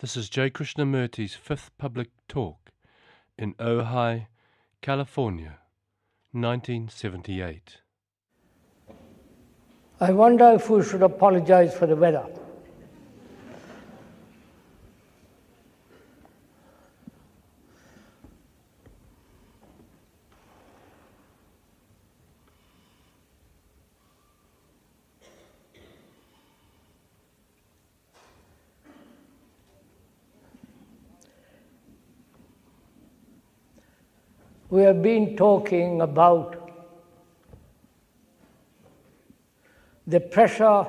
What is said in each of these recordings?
This is J. Krishnamurti's fifth public talk in Ojai, California, 1978. I wonder if we should apologize for the weather. We have been talking about the pressure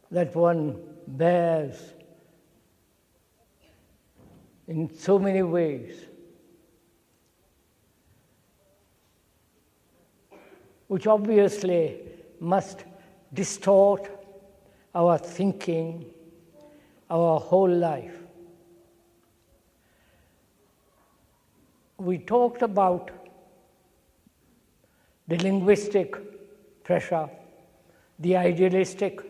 that one bears in so many ways, which obviously must distort our thinking, our whole life. We talked about the linguistic pressure, the idealistic,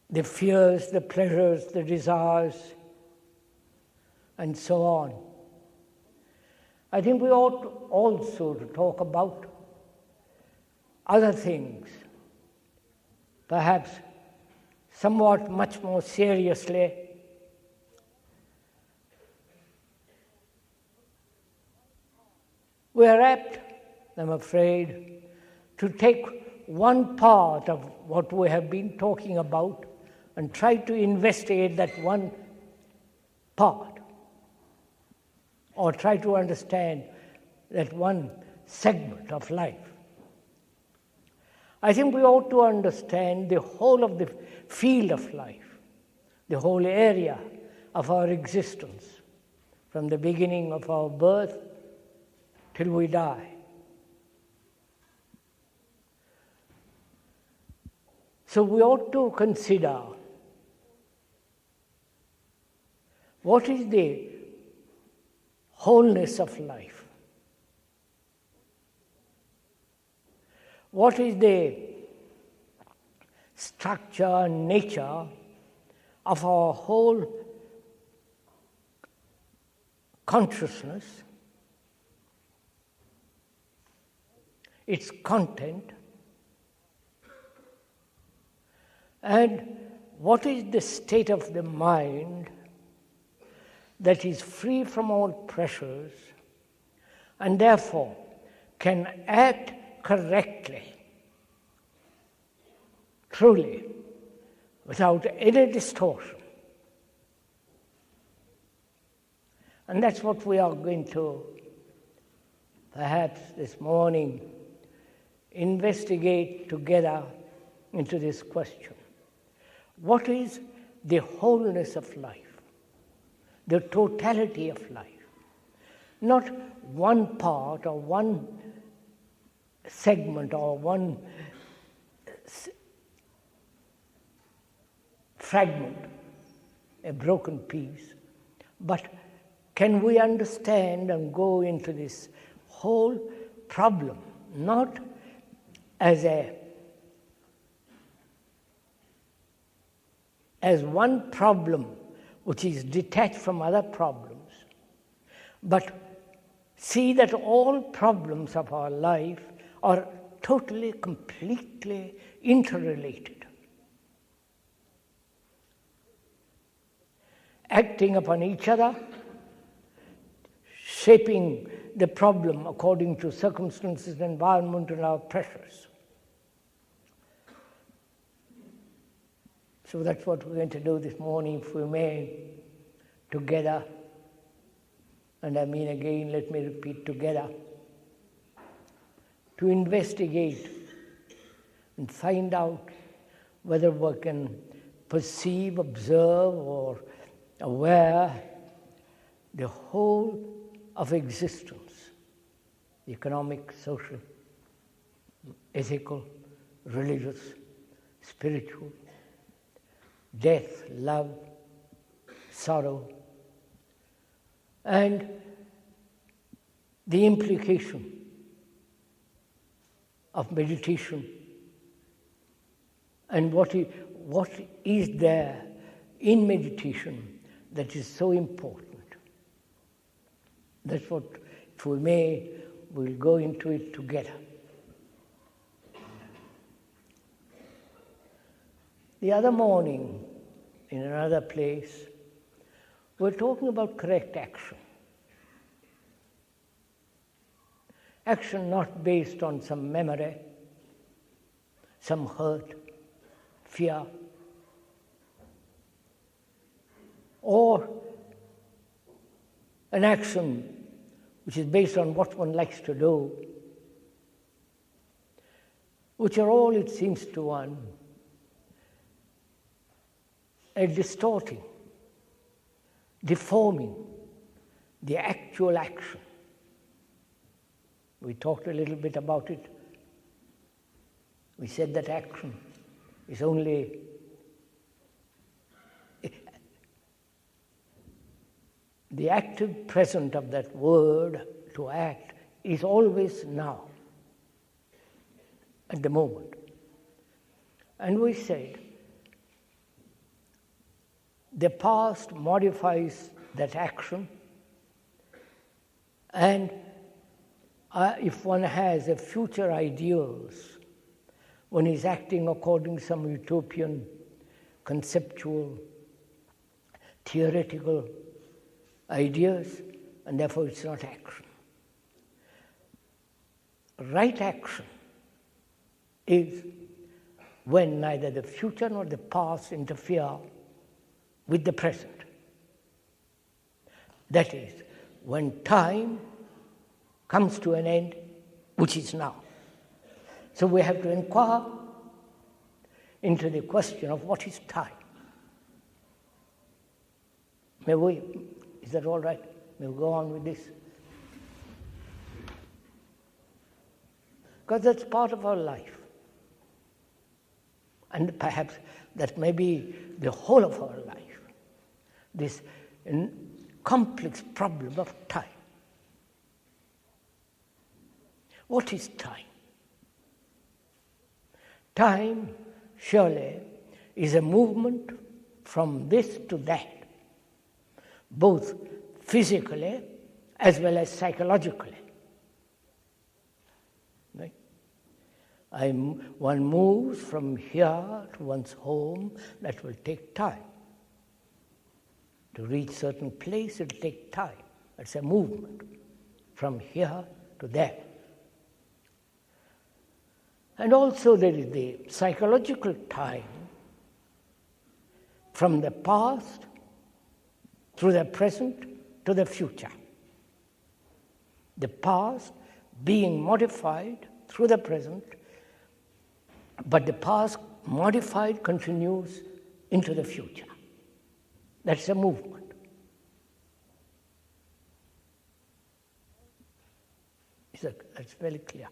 the fears, the pleasures, the desires, and so on. I think we ought also to talk about other things, perhaps somewhat much more seriously. We are apt, I'm afraid, to take one part of what we have been talking about and try to investigate that one part, or try to understand that one segment of life. I think we ought to understand the whole of the field of life, the whole area of our existence, from the beginning of our birth till we die. So we ought to consider what is the wholeness of life? What is the structure and nature of our whole consciousness, its content, and what is the state of the mind that is free from all pressures and therefore can act correctly, truly, without any distortion. And that's what we are going to, perhaps this morning, investigate together into this question. What is the wholeness of life? The totality of life? Not one part or one segment or one fragment, a broken piece, but can we understand and go into this whole problem, not as one problem which is detached from other problems, but see that all problems of our life are totally, completely interrelated, acting upon each other, shaping the problem according to circumstances, environment, and our pressures. So that's what we're going to do this morning, if we may, together. And I mean again, let me repeat, together, to investigate and find out whether we can perceive, observe, or aware the whole of existence, economic, social, ethical, religious, spiritual, death, love, sorrow, and the implication of meditation and what is there in meditation that is so important? That's what, if we may, we'll go into it together. The other morning, in another place, we're talking about correct action. Action not based on some memory, some hurt, fear, or an action which is based on what one likes to do, which are all, it seems to one, a distorting, deforming the actual action. We talked a little bit about it. We said that action is only the active present of that word to act is always now, at the moment. And we said the past modifies that action, and if one has a future ideals, one is acting according to some utopian, conceptual, theoretical ideas, and therefore it's not action. Right action is when neither the future nor the past interfere with the present. That is, when time comes to an end, which is now. So we have to inquire into the question of what is time. May we? Is that all right? May we go on with this? Because that's part of our life. And perhaps that may be the whole of our life. This complex problem of time. What is time? Time, surely, is a movement from this to that, both physically as well as psychologically. Right? One moves from here to one's home, that will take time. To reach certain place, it will take time. It's a movement from here to there. And also there is the psychological time from the past through the present to the future. The past being modified through the present, but the past modified continues into the future. That's a movement. That's very clear.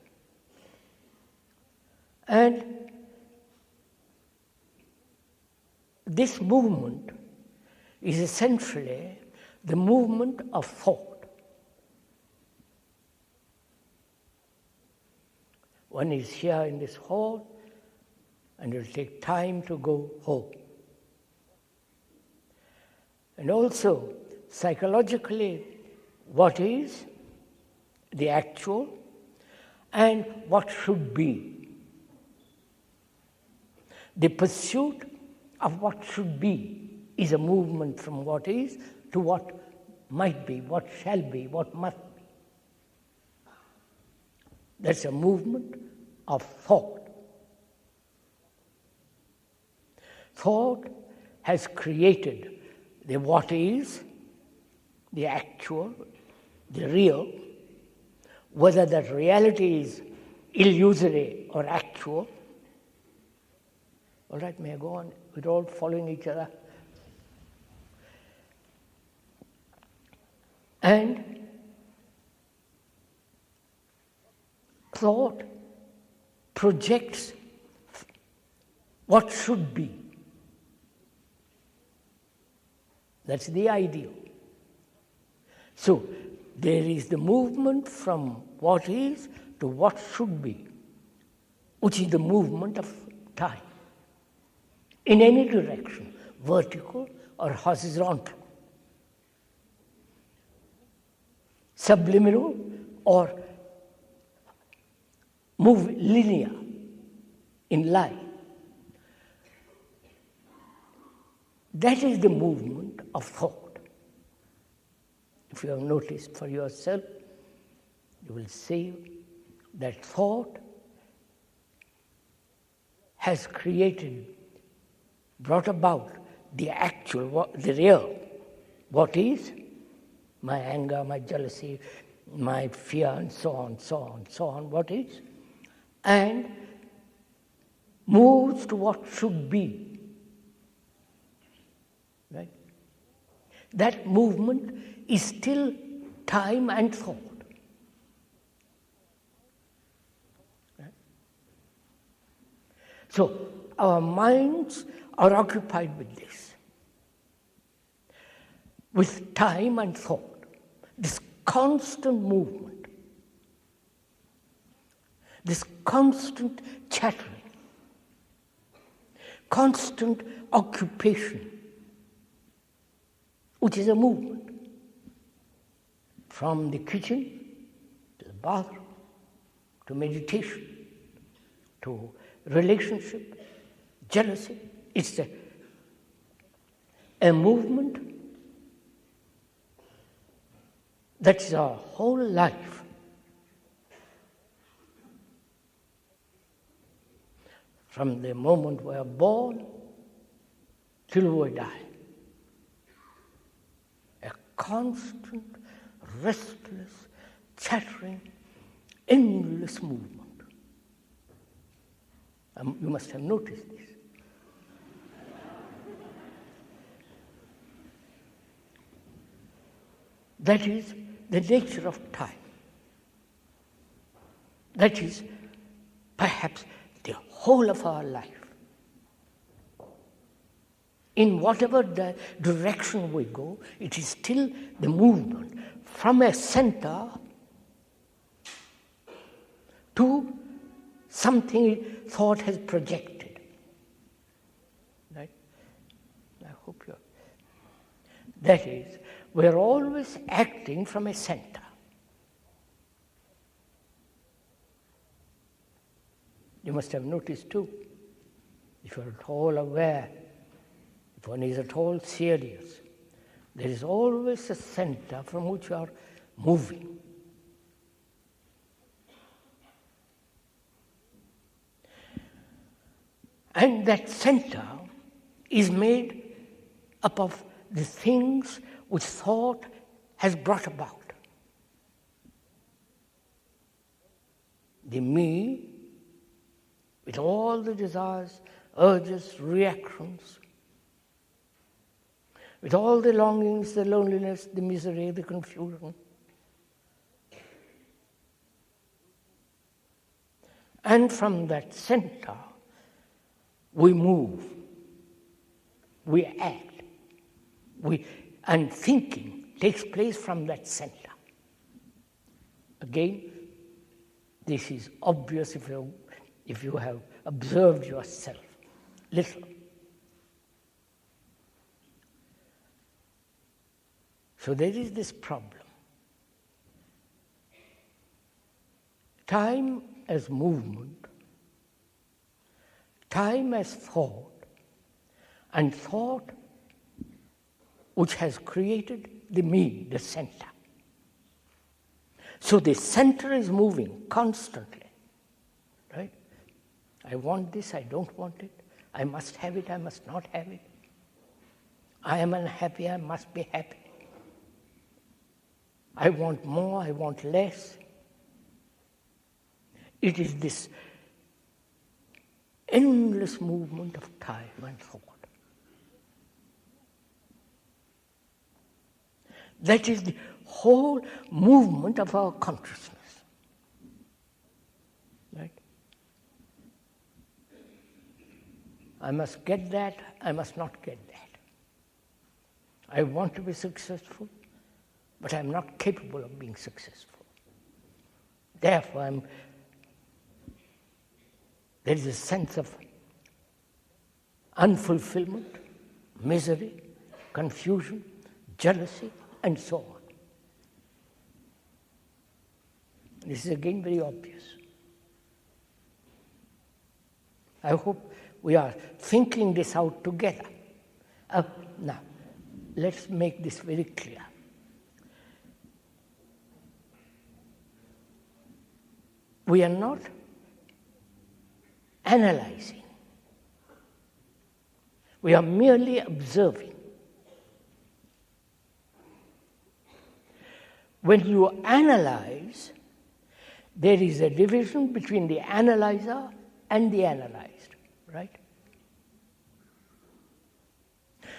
And this movement is essentially the movement of thought. One is here in this hall, and it will take time to go home. And also, psychologically, what is the actual and what should be. The pursuit of what should be is a movement from what is to what might be, what shall be, what must be. That's a movement of thought. Thought has created the what is, the actual, the real, whether that reality is illusory or actual. All right, may I go on? We're all following each other. And thought projects what should be. That's the ideal. So there is the movement from what is to what should be, which is the movement of time. in any direction, vertical or horizontal, subliminal or move linear in line. That is the movement of thought. If you have noticed for yourself, you will see that thought has created, brought about the actual, the real. What is? My anger, my jealousy, my fear, and so on, so on, so on. What is? And moves to what should be. Right? That movement is still time and thought. Right? So our minds are occupied with this, with time and thought, this constant movement, this constant chattering, constant occupation, which is a movement, from the kitchen to the bathroom, to meditation, to relationship, jealousy. It's a movement that is our whole life. From the moment we are born till we die. A constant, restless, chattering, endless movement. You must have noticed this. That is the nature of time. That is perhaps the whole of our life. In whatever direction we go, it is still the movement from a center to something thought has projected. Right? I hope you're... That is, we're always acting from a center. You must have noticed too, if you're at all aware, if one is at all serious, there is always a center from which you are moving. And that center is made up of the things which thought has brought about. The me, with all the desires, urges, reactions, with all the longings, the loneliness, the misery, the confusion. And from that center, we move, we act, and thinking takes place from that center. Again, this is obvious if you have observed yourself little. So there is this problem. Time as movement, time as thought, and thought which has created the me, the center. So the center is moving constantly, right? I want this, I don't want it. I must have it, I must not have it. I am unhappy, I must be happy. I want more, I want less. It is this endless movement of time and thought. That is the whole movement of our consciousness. Right? I must get that, I must not get that. I want to be successful, but I'm not capable of being successful. Therefore, there is a sense of unfulfillment, misery, confusion, jealousy, and so on. This is again very obvious. I hope we are thinking this out together. Now, let's make this very clear. We are not analyzing. We are merely observing. When you analyze, there is a division between the analyzer and the analyzed, right?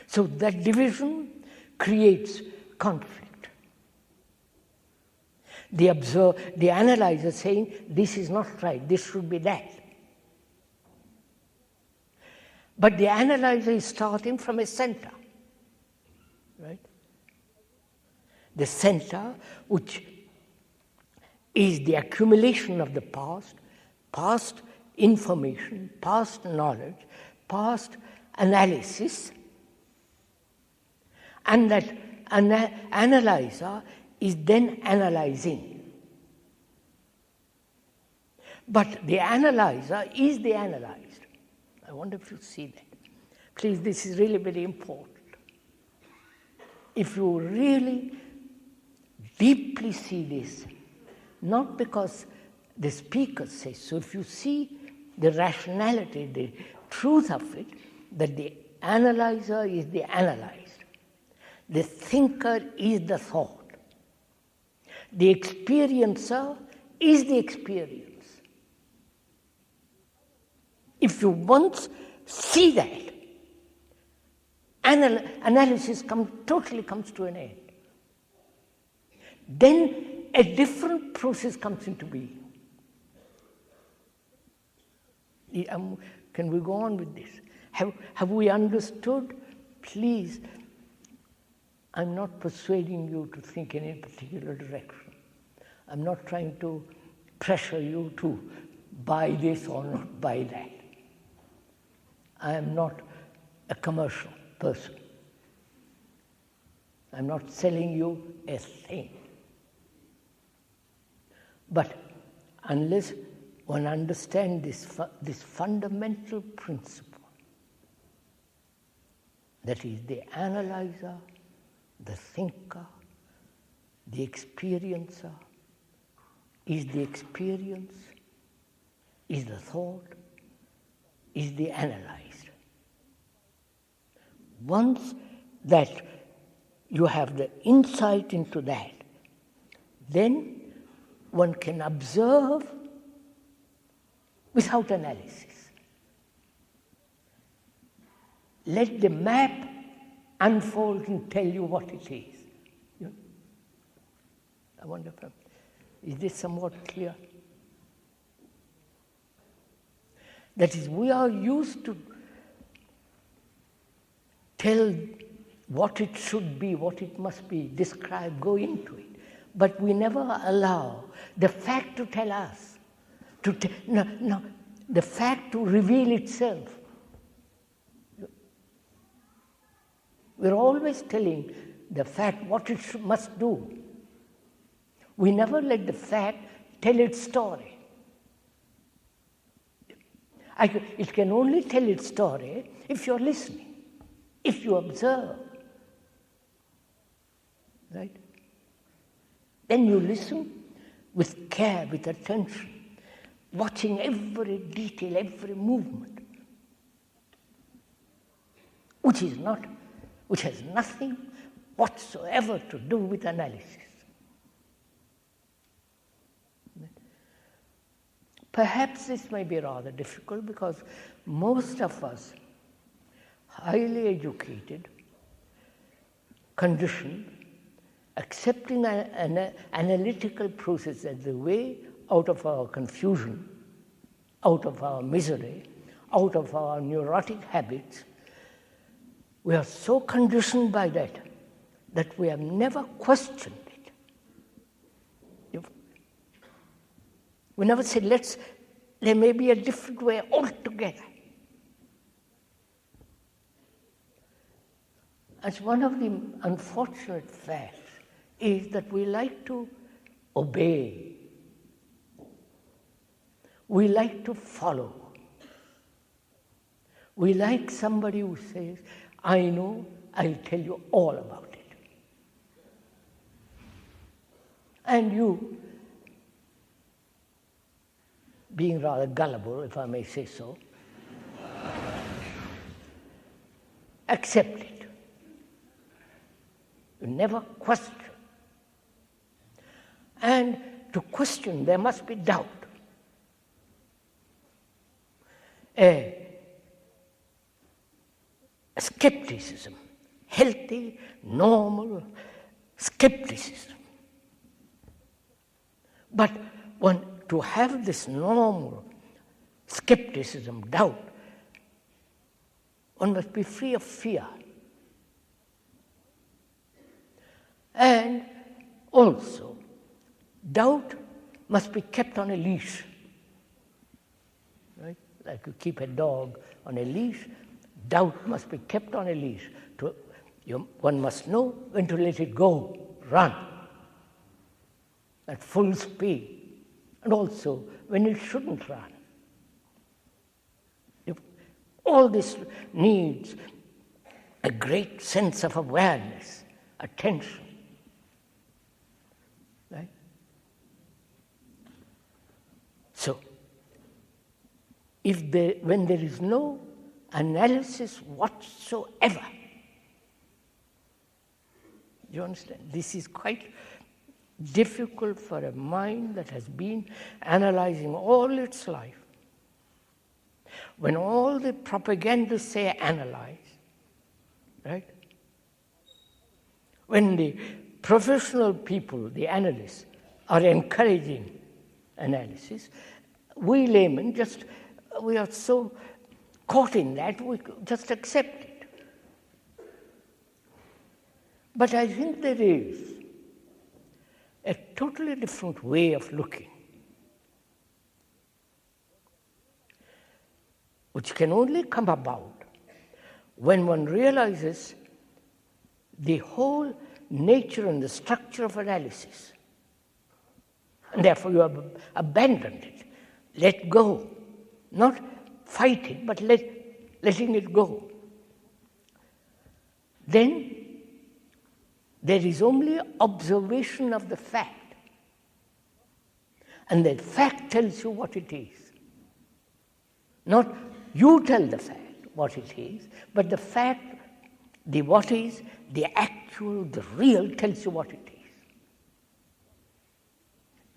So that division creates conflict. The analyzer saying, this is not right, this should be that. But the analyzer is starting from a center, right? The center, which is the accumulation of the past information, past knowledge, past analysis, and that analyzer is then analyzing. But the analyzer is the analyzed. I wonder if you see that. Please, this is really very important. If you really deeply see this, not because the speaker says so, if you see the rationality, the truth of it, that the analyzer is the analyzed, the thinker is the thought, the experiencer is the experience. If you once see that, analysis totally comes to an end. Then a different process comes into being. Can we go on with this? Have we understood? Please, I'm not persuading you to think in a particular direction. I'm not trying to pressure you to buy this or not buy that. I am not a commercial person. I'm not selling you a thing. But unless one understands this fundamental principle, that is the analyzer, the thinker, the experiencer, is the experience, is the thought, is the analyzed. Once that you have the insight into that, then one can observe without analysis. Let the map unfold and tell you what it is. I wonder is this somewhat clear? That is, we are used to tell what it should be, what it must be, describe, go into it. But we never allow the fact to tell us, the fact to reveal itself. We're always telling the fact what it must do. We never let the fact tell its story. It can only tell its story if you're listening, if you observe. Right? Then you listen with care, with attention, watching every detail, every movement, which has nothing whatsoever to do with analysis. Perhaps this may be rather difficult because most of us, highly educated, conditioned, accepting an analytical process as the way out of our confusion, out of our misery, out of our neurotic habits, we are so conditioned by that we have never questioned it. We never said, there may be a different way altogether. As one of the unfortunate facts is that we like to obey. We like to follow. We like somebody who says, I know, I'll tell you all about it. And you, being rather gullible, if I may say so, accept it. You never question. And to question, there must be doubt. Skepticism, healthy, normal skepticism. But to have this normal skepticism, doubt, one must be free of fear. And also, doubt must be kept on a leash. Right? Like you keep a dog on a leash, doubt must be kept on a leash. One must know when to let it go, run at full speed, and also when it shouldn't run. All this needs a great sense of awareness, attention. Right? So, when there is no analysis whatsoever, you understand? This is quite difficult for a mind that has been analyzing all its life. When all the propagandists say analyze, right? When the professional people, the analysts, are encouraging analysis, we laymen we are so caught in that, we just accept it. But I think there is a totally different way of looking, which can only come about when one realizes the whole nature and the structure of analysis. And therefore you have abandoned it, let go, not fight it, but letting it go. Then there is only observation of the fact. And that fact tells you what it is. Not you tell the fact what it is, but the fact, the what is, the actual, the real tells you what it is.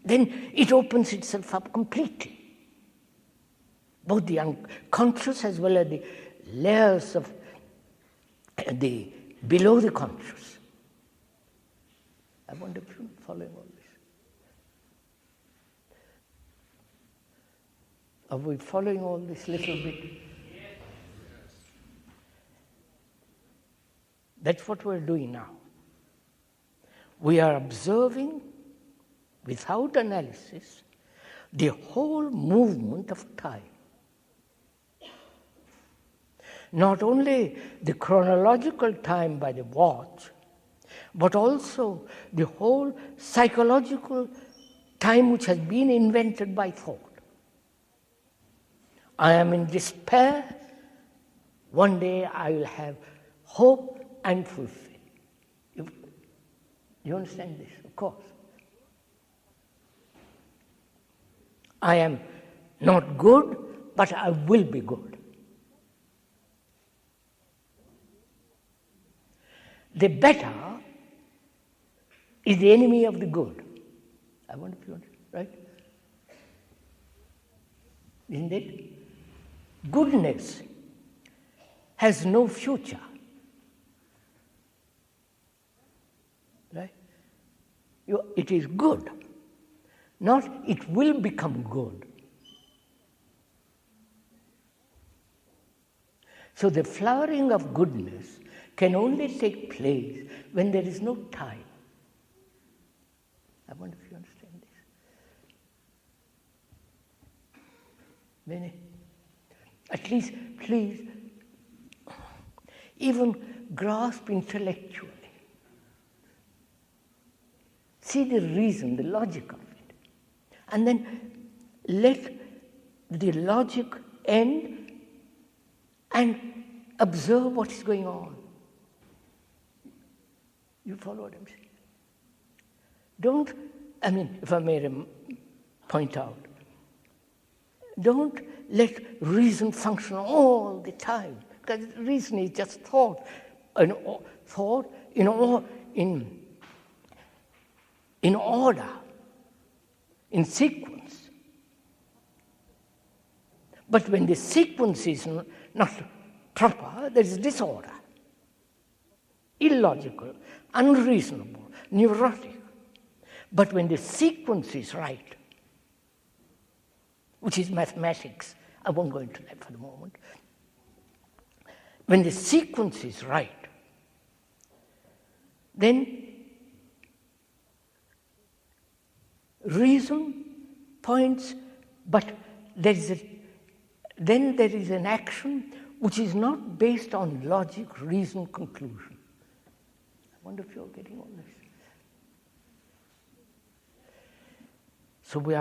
Then it opens itself up completely. Both the unconscious as well as the layers of the below the conscious. I wonder if you're following all this. Are we following all this little bit? That's what we're doing now. We are observing, without analysis, the whole movement of time. Not only the chronological time by the watch, but also the whole psychological time which has been invented by thought. I am in despair. One day I will have hope and fulfill. You understand this? Of course. I am not good, but I will be good. The better is the enemy of the good. I wonder if you understand, right? Isn't it? Goodness has no future. Right? It is good, not it will become good. So the flowering of goodness can only take place when there is no time. I wonder if you understand this. Many, at least, please, even grasp intellectually. See the reason, the logic of it. And then let the logic end and observe what is going on. You follow what I'm saying? Don't, if I may point out, don't let reason function all the time, because reason is just thought, thought in order, in sequence. But when the sequence is not proper, there is disorder, illogical, unreasonable, neurotic. But when the sequence is right, which is mathematics, I won't go into that for the moment. When the sequence is right, then reason points, but then there is an action which is not based on logic, reason, conclusion. I wonder if you're getting all this. So we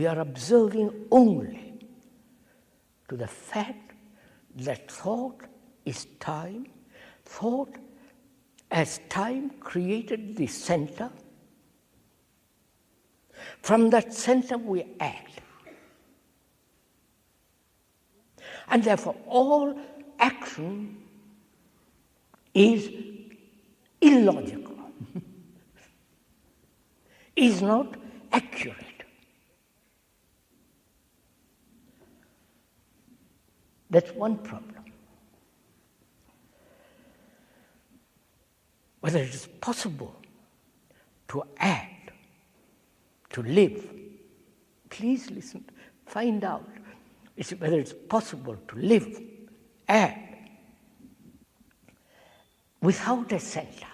are observing only to the fact that thought is time. Thought as time created the center. From that center we act. And therefore all action is illogical. Is not accurate. That's one problem. Whether it is possible to act, to live, please listen, find out whether it's possible to live, act, without a center.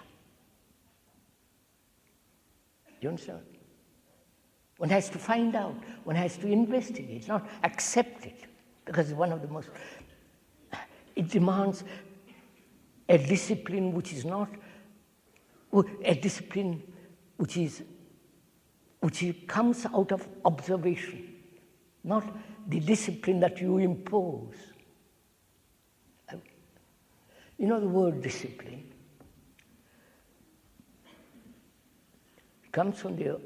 You understand? One has to find out, one has to investigate, not accept it, because it's one of the most, it demands a discipline which is not, a discipline which comes out of observation, not the discipline that you impose. You know the word discipline? Comes from the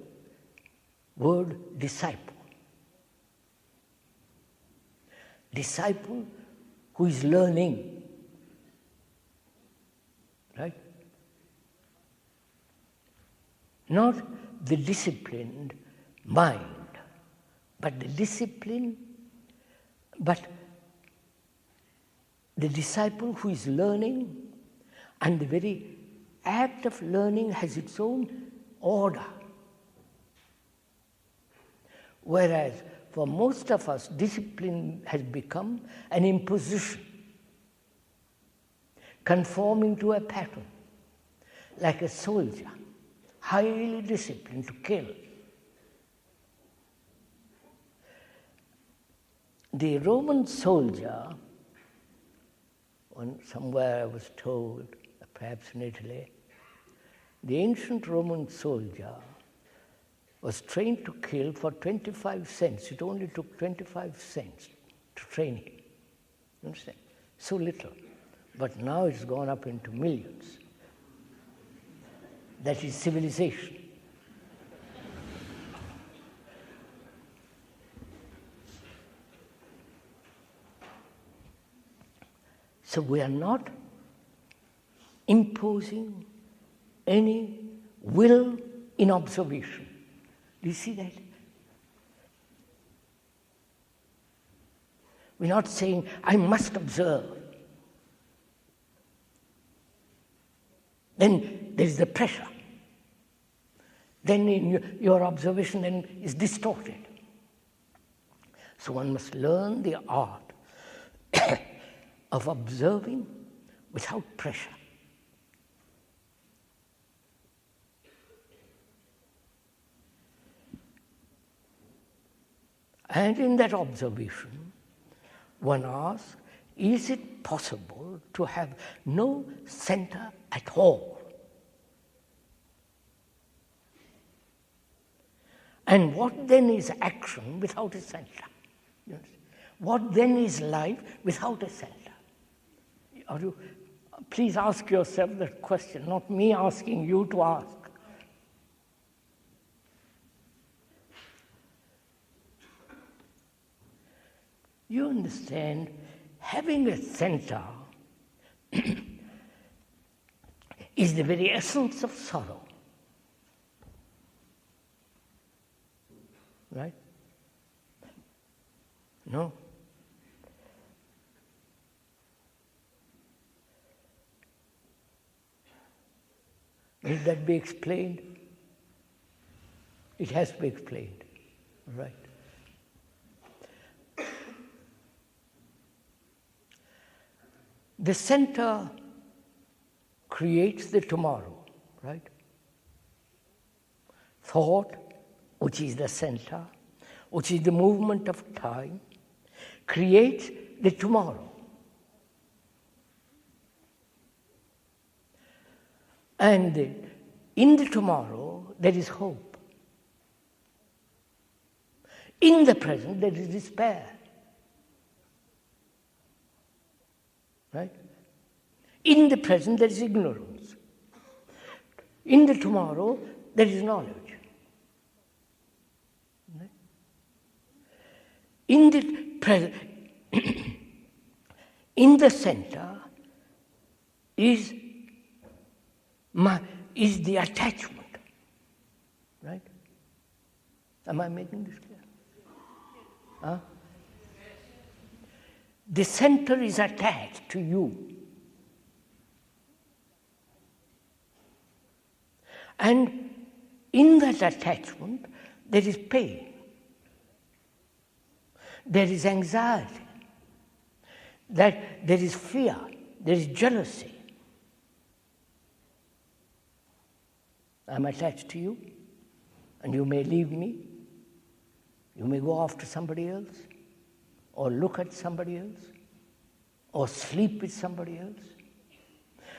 word disciple. Disciple who is learning, right? Not the disciplined mind, but the disciple who is learning, and the very act of learning has its own order. Whereas for most of us, discipline has become an imposition, conforming to a pattern, like a soldier, highly disciplined to kill. The Roman soldier, somewhere I was told, perhaps in Italy, the ancient Roman soldier was trained to kill for 25 cents. It only took 25 cents to train him. You understand? So little. But now it's gone up into millions. That is civilization. So we are not imposing any will in observation. Do you see that? We're not saying, I must observe. Then there is the pressure. Then your observation then is distorted. So one must learn the art of observing without pressure. And in that observation, one asks, is it possible to have no center at all? And what then is action without a center? You understand? What then is life without a center? Please ask yourself that question, not me asking you to ask. You understand, having a center is the very essence of sorrow. Right? No? Need that be explained? It has to be explained. Right. The center creates the tomorrow, right? Thought, which is the center, which is the movement of time, creates the tomorrow. And in the tomorrow, there is hope. In the present, there is despair. Right? In the present, there is ignorance. In the tomorrow, there is knowledge. Right? In the present, in the center is the attachment. Right? Am I making this clear? Huh? The center is attached to you. And in that attachment, there is pain. There is anxiety. There is fear. There is jealousy. I'm attached to you, and you may leave me. You may go after somebody else, or look at somebody else, or sleep with somebody else.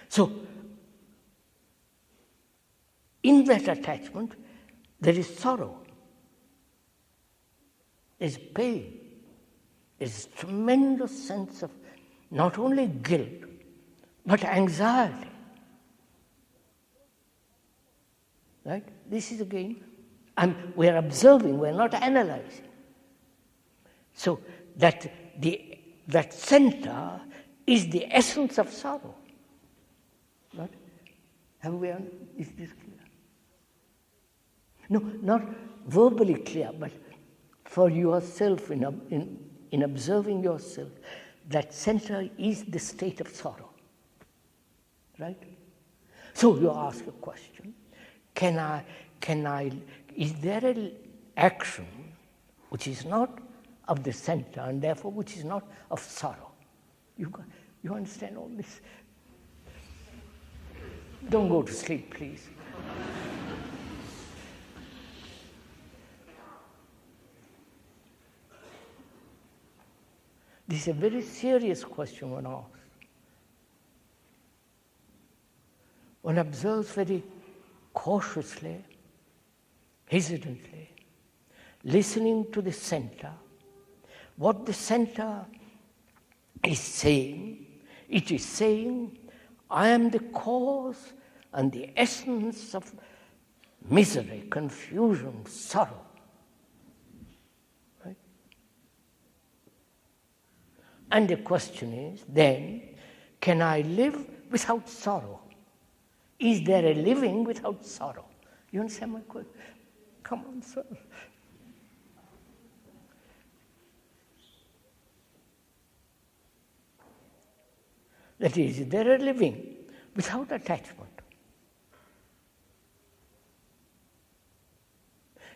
So, in that attachment, there is sorrow, there is pain, there is a tremendous sense of not only guilt, but anxiety. Right? This is again, we are observing, we are not analyzing. So that center is the essence of sorrow. Right? Is this clear? No, not verbally clear, but for yourself, in observing yourself, that center is the state of sorrow. Right? So you ask a question, is there an action which is not of the center and therefore which is not of sorrow? You understand all this? Don't go to sleep, please. This is a very serious question one asks. One observes very cautiously, hesitantly, listening to the center. What the center is saying, it is saying, I am the cause and the essence of misery, confusion, sorrow. Right? And the question is, then, can I live without sorrow? Is there a living without sorrow? You understand my question? Come on, sir. That is there a living without attachment?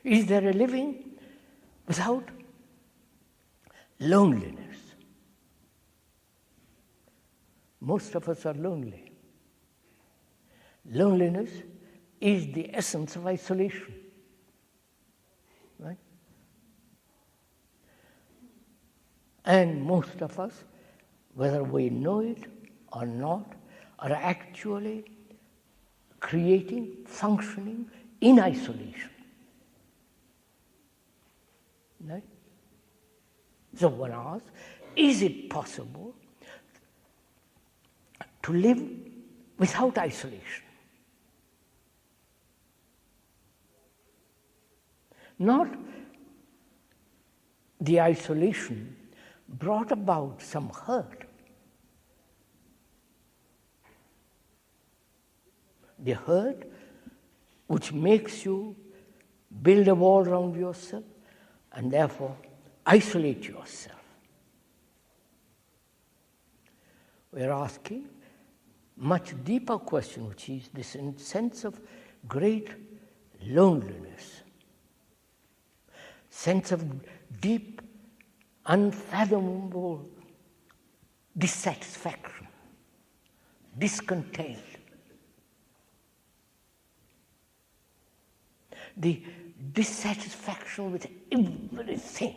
Is there a living without loneliness? Most of us are lonely. Loneliness is the essence of isolation. Right? And most of us whether we know it or not, are actually creating, functioning in isolation. Right? So one asks, is it possible to live without isolation? Not the isolation brought about some hurt. The hurt which makes you build a wall around yourself and therefore isolate yourself. We are asking much deeper question, which is this sense of great loneliness, sense of deep, unfathomable dissatisfaction, discontent. The dissatisfaction with everything.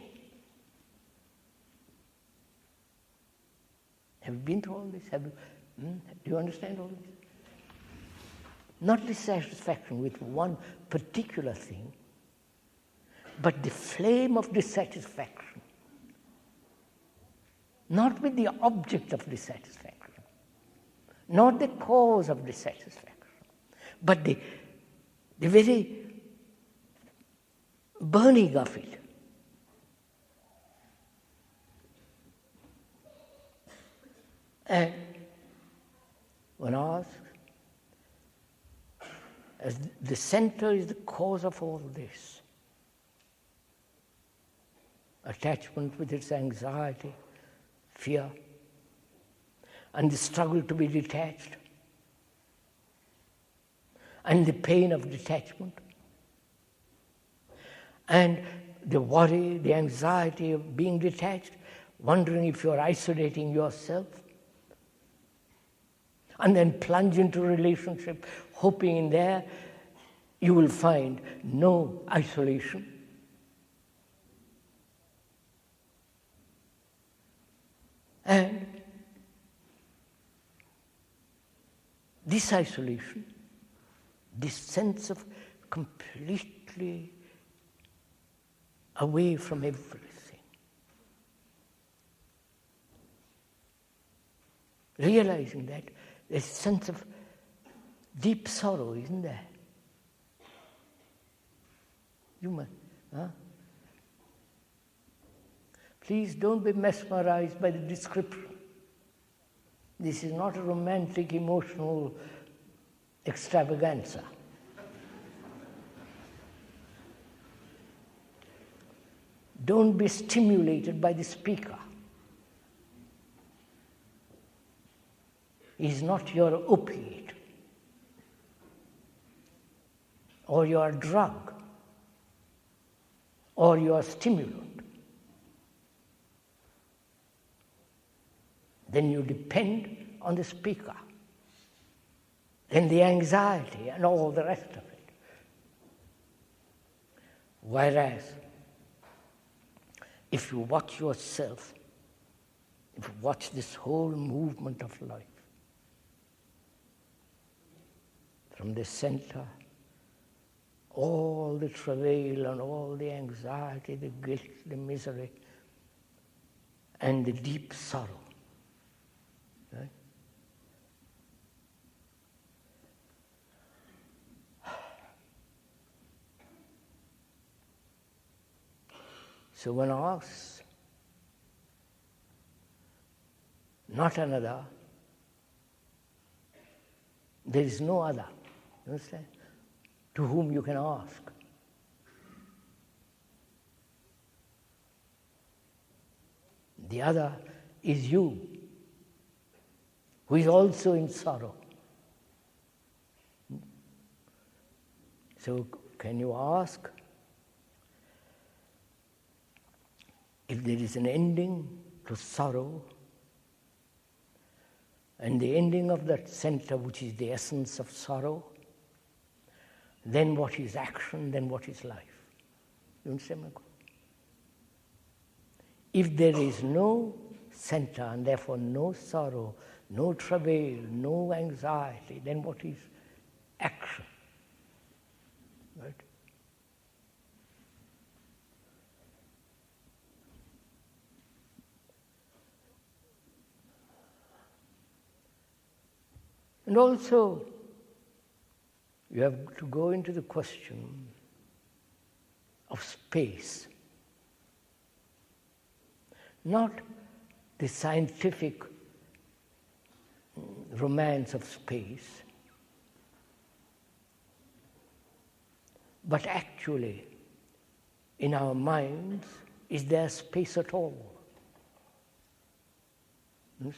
Have you been through all this? Do you understand all this? Not dissatisfaction with one particular thing, but the flame of dissatisfaction. Not with the object of dissatisfaction, not the cause of dissatisfaction, but the very burning of it. And one asks, as the center is the cause of all this, attachment with its anxiety, fear, and the struggle to be detached, and the pain of detachment, and the worry, the anxiety of being detached, wondering if you're isolating yourself, and then plunge into a relationship, hoping in there you will find no isolation. And this isolation, this sense of completely away from everything, realizing that there's a sense of deep sorrow, isn't there? Please don't be mesmerized by the description. This is not a romantic, emotional extravaganza. Don't be stimulated by the speaker. He is not your opiate or your drug or your stimulant. Then you depend on the speaker, then the anxiety and all the rest of it. Whereas, if you watch yourself, if you watch this whole movement of life, from the center, all the travail and all the anxiety, the guilt, the misery, and the deep sorrow. Right? So one asks, not another, there is no other, you understand, to whom you can ask. The other is you, who is also in sorrow. So can you ask if there is an ending to sorrow, and the ending of that center, which is the essence of sorrow, then what is action, then what is life? You understand my question? If there is no center, and therefore no sorrow, no travail, no anxiety, then what is action? Right? And also, you have to go into the question of space. Not the scientific romance of space, but actually, in our minds, is there space at all? You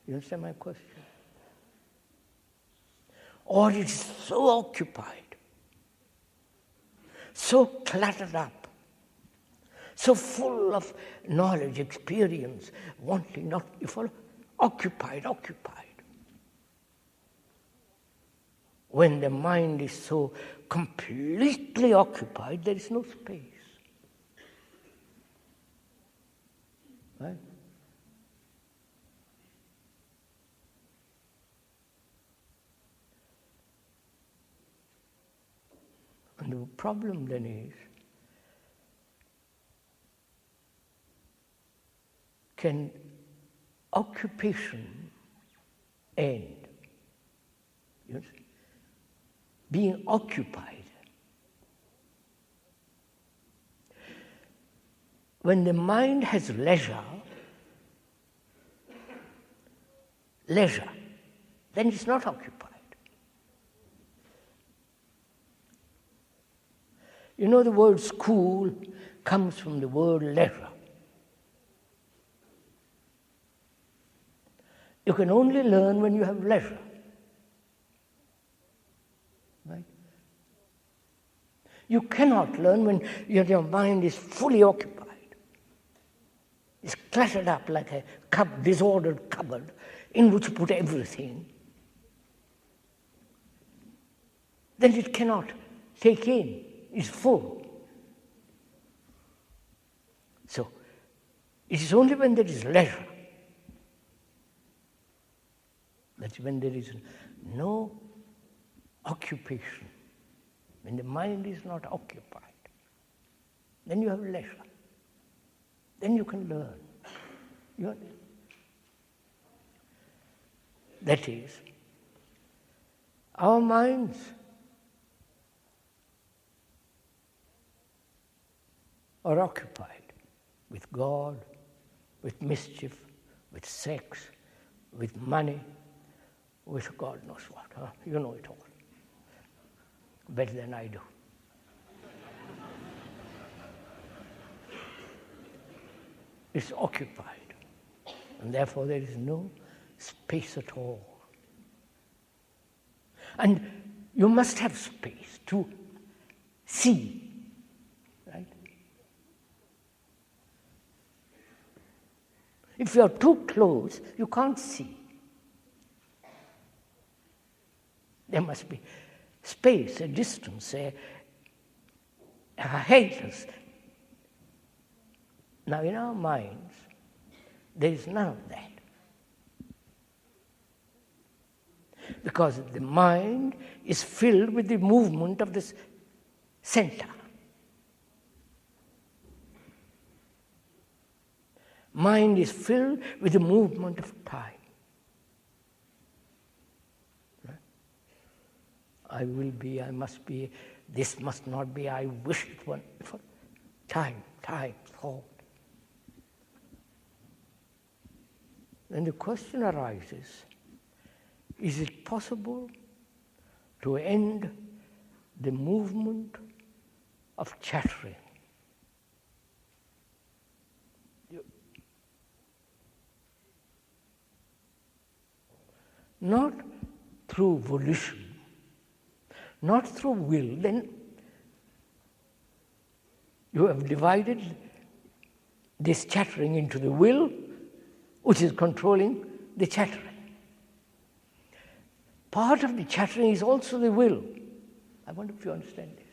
understand my question? Or it is so occupied, so cluttered up, so full of knowledge, experience, wanting, not, you follow, occupied. When the mind is so completely occupied, there is no space. Right? And the problem then is, can occupation end? Yes? Being occupied. When the mind has leisure, then it's not occupied. You know, the word school comes from the word leisure. You can only learn when you have leisure. Right? You cannot learn when your mind is fully occupied. It's cluttered up like a disordered cupboard in which you put everything. Then it cannot take in. It's full. So, it is only when there is leisure, that's when there is no occupation, when the mind is not occupied, then you have leisure. Then you can learn. That is, our minds are occupied with God, with mischief, with sex, with money, with God knows what. Huh? You know it all. Better than I do. It's occupied, and therefore there is no space at all. And you must have space to see, right? If you are too close, you can't see. There must be space, a distance, a hiatus. Now, in our minds, there is none of that. Because the mind is filled with the movement of this center. Mind is filled with the movement of time. I will be, I must be, this must not be, I wish it were. Time, thought. Then the question arises, is it possible to end the movement of chattering? Not through volition, not through will, then you have divided this chattering into the will, which is controlling the chattering. Part of the chattering is also the will. I wonder if you understand this.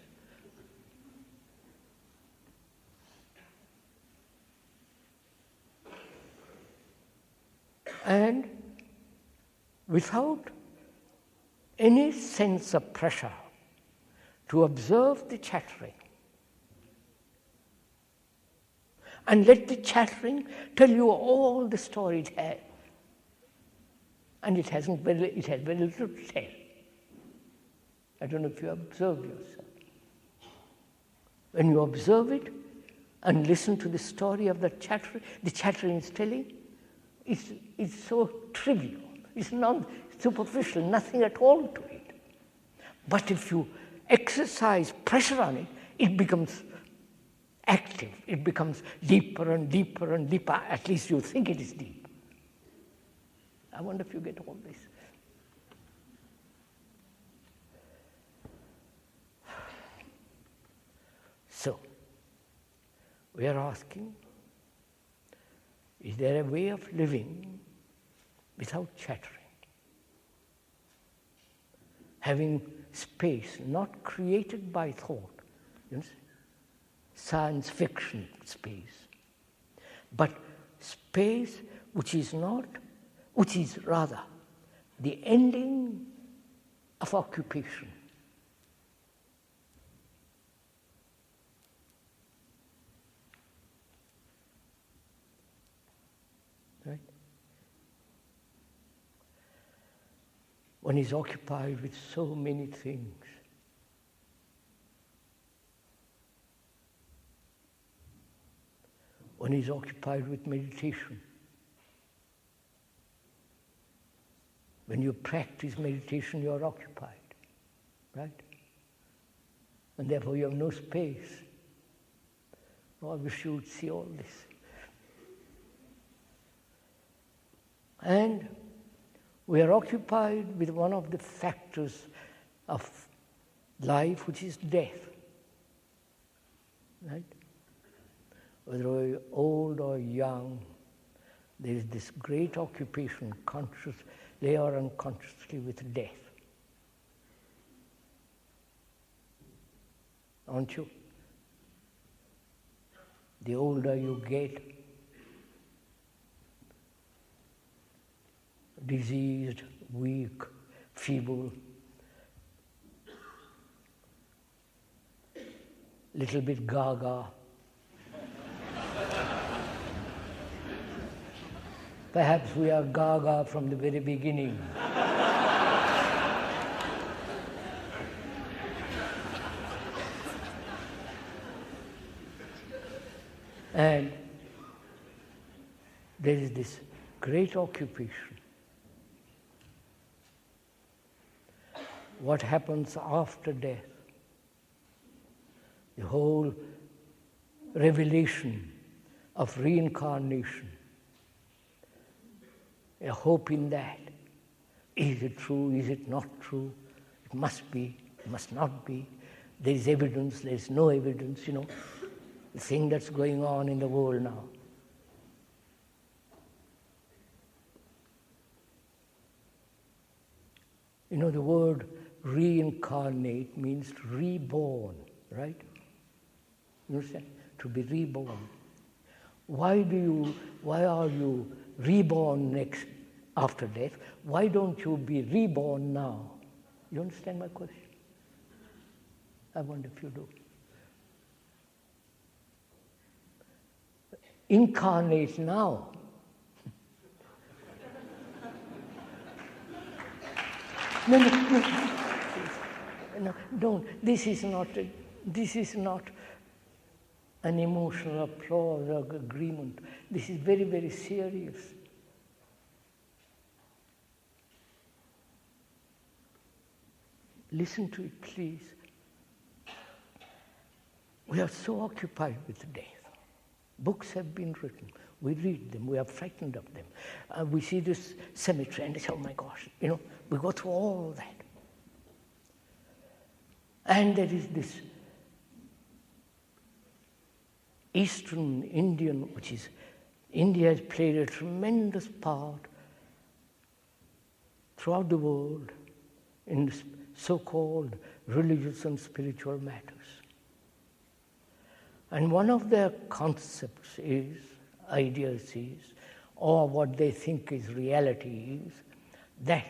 And without any sense of pressure to observe the chattering and let the chattering tell you all the story it has. And it has very little to tell. I don't know if you observed yourself. When you observe it and listen to the story of the chattering is telling, it's so trivial. It's not superficial, nothing at all to it. But if you exercise pressure on it, it becomes active. It becomes deeper and deeper and deeper. At least you think it is deep. I wonder if you get all this. So, we are asking, is there a way of living without chattering? Having space not created by thought, you know, science fiction space, but space which is rather the ending of occupation. Right? One is occupied with so many things. One is occupied with meditation. When you practice meditation, you are occupied, right? And therefore you have no space. Oh, I wish you would see all this. And we are occupied with one of the factors of life, which is death, right? Whether we're old or young, there is this great occupation, consciously or unconsciously, with death. Aren't you? The older you get, diseased, weak, feeble, little bit gaga. Perhaps we are gaga from the very beginning. And there is this great occupation. What happens after death? The whole revelation of reincarnation. A hope in that. Is it true? Is it not true? It must be, it must not be. There is evidence, there is no evidence, you know. The thing that's going on in the world now. You know, the word reincarnate means reborn, right? You understand? To be reborn. Why are you reborn after death? Why don't you be reborn now? You understand my question? I wonder if you do. Incarnate now. No, don't. This is not an emotional applause or agreement. This is very, very serious. Listen to it, please. We are so occupied with death. Books have been written. We read them. We are frightened of them. We see this cemetery and we say, oh my gosh, you know, we go through all that. And there is this Eastern Indian, which is, India has played a tremendous part throughout the world in so-called religious and spiritual matters. And one of their concepts is, ideas is, or what they think is reality is that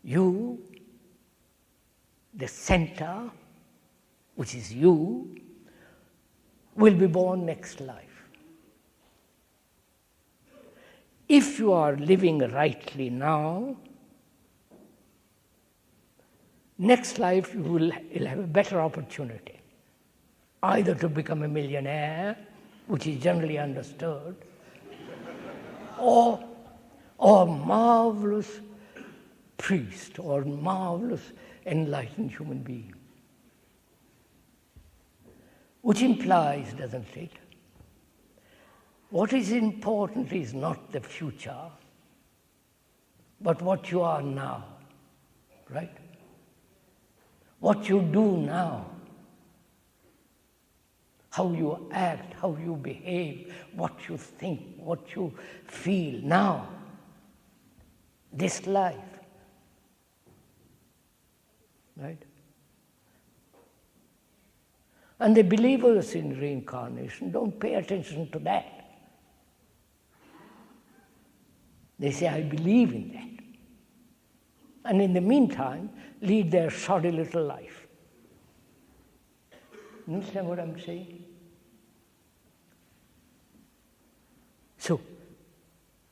you, the center, which is you, will be born next life. If you are living rightly now, next life you'll have a better opportunity, either to become a millionaire, which is generally understood, or marvelous priest or marvelous enlightened human being. Which implies, doesn't it, what is important is not the future, but what you are now, right? What you do now, how you act, how you behave, what you think, what you feel now, this life, right? And the believers in reincarnation don't pay attention to that. They say, I believe in that. And in the meantime, lead their shoddy little life. You understand what I'm saying? So,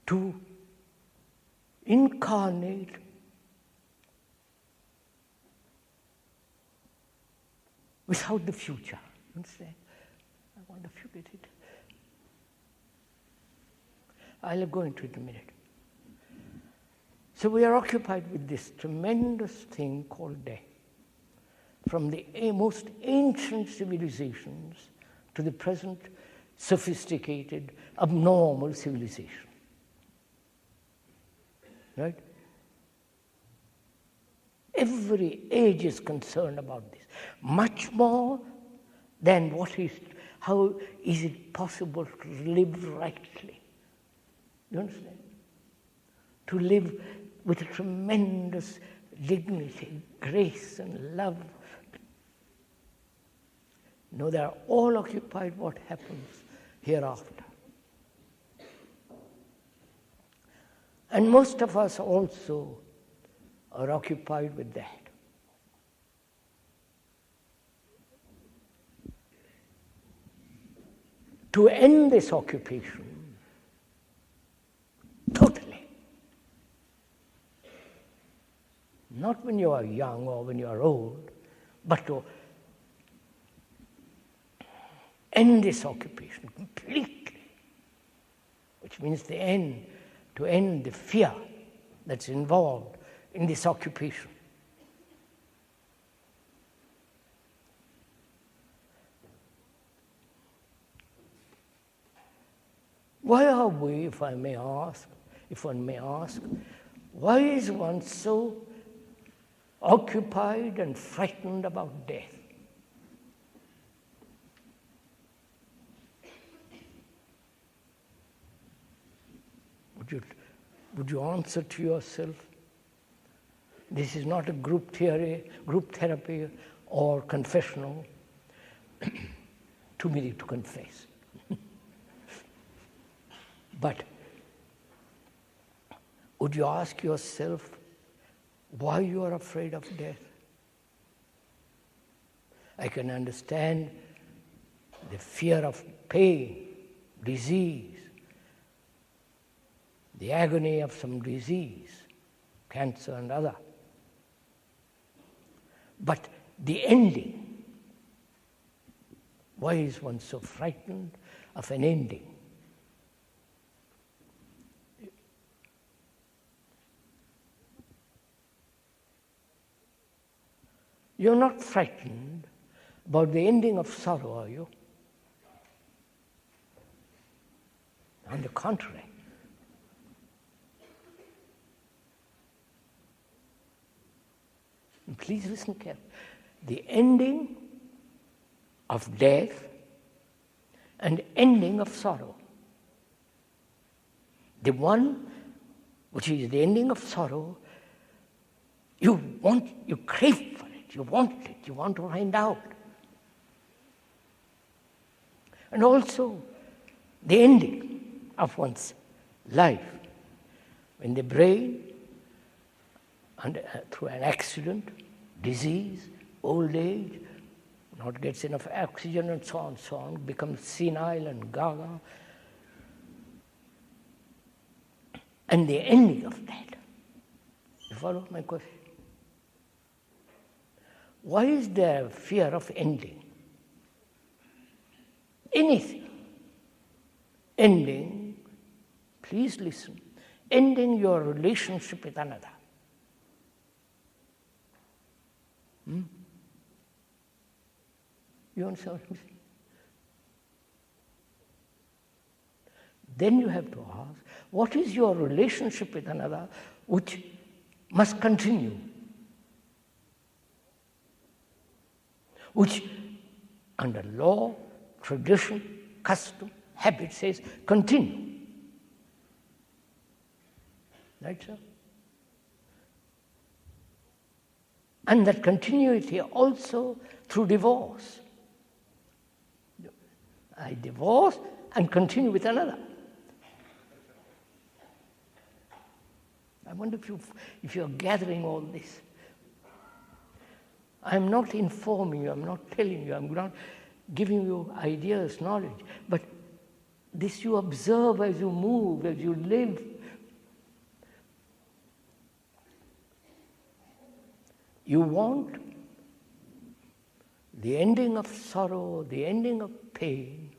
to incarnate without the future, you understand? I want to forget it. I'll go into it in a minute. So we are occupied with this tremendous thing called death. From the most ancient civilizations to the present sophisticated, abnormal civilization. Right? Every age is concerned about this. Much more than how is it possible to live rightly. You understand? To live with a tremendous dignity, grace and love. No, they are all occupied what happens hereafter. And most of us also are occupied with that. To end this occupation totally, not when you are young or when you are old, but to end this occupation completely, which means to end the fear that's involved in this occupation. Why are we, if one may ask, why is one so occupied and frightened about death? Would you answer to yourself? This is not a group therapy or confessional. Too many to confess. But would you ask yourself why you are afraid of death? I can understand the fear of pain, disease, the agony of some disease, cancer and other. But the ending, why is one so frightened of an ending? You're not frightened about the ending of sorrow, are you? On the contrary. And please listen carefully. The ending of death and ending of sorrow. The one which is the ending of sorrow, you crave for it, you want to find out. And also the ending of one's life. When the brain, through an accident, disease, old age, not gets enough oxygen and so on, becomes senile and gaga. And the ending of that, you follow my question? Why is there fear of ending? Anything. Ending, please listen, ending your relationship with another. You understand what I'm saying? Then you have to ask, what is your relationship with another which must continue? Which under law, tradition, custom, habit says continue. Right, sir? And that continuity also through divorce. I divorce and continue with another. I wonder if you're gathering all this. I'm not informing you, I'm not telling you, I'm not giving you ideas, knowledge, but this you observe as you move, as you live. You want the ending of sorrow, the ending of pain,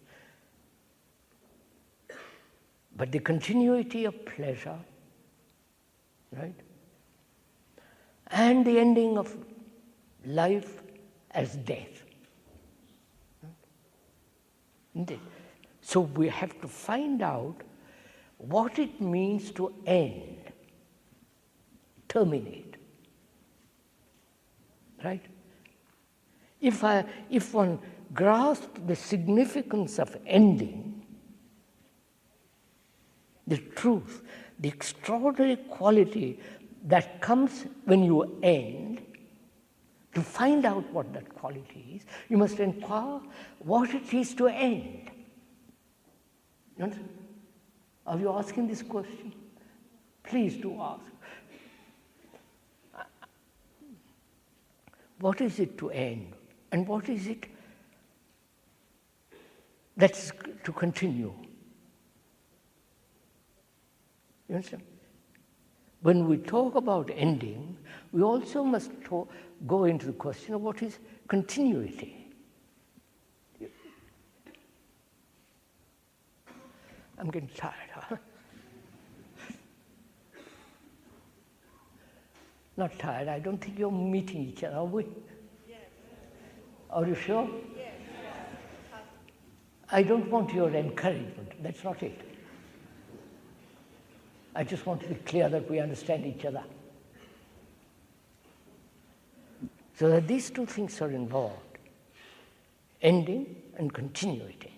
but the continuity of pleasure, right? And the ending of life as death. Isn't it? So we have to find out what it means to end, terminate. Right? If one grasps the significance of ending, the truth, the extraordinary quality that comes when you end, to find out what that quality is, you must inquire what it is to end. You understand? Are you asking this question? Please do ask. What is it to end? And what is it that's to continue? You understand? When we talk about ending, we also must go into the question of what is continuity. I'm getting tired, huh? Not tired. I don't think you're meeting each other, are we? Yes. Are you sure? Yes. I don't want your encouragement. That's not it. I just want to be clear that we understand each other. So that these two things are involved, ending and continuity.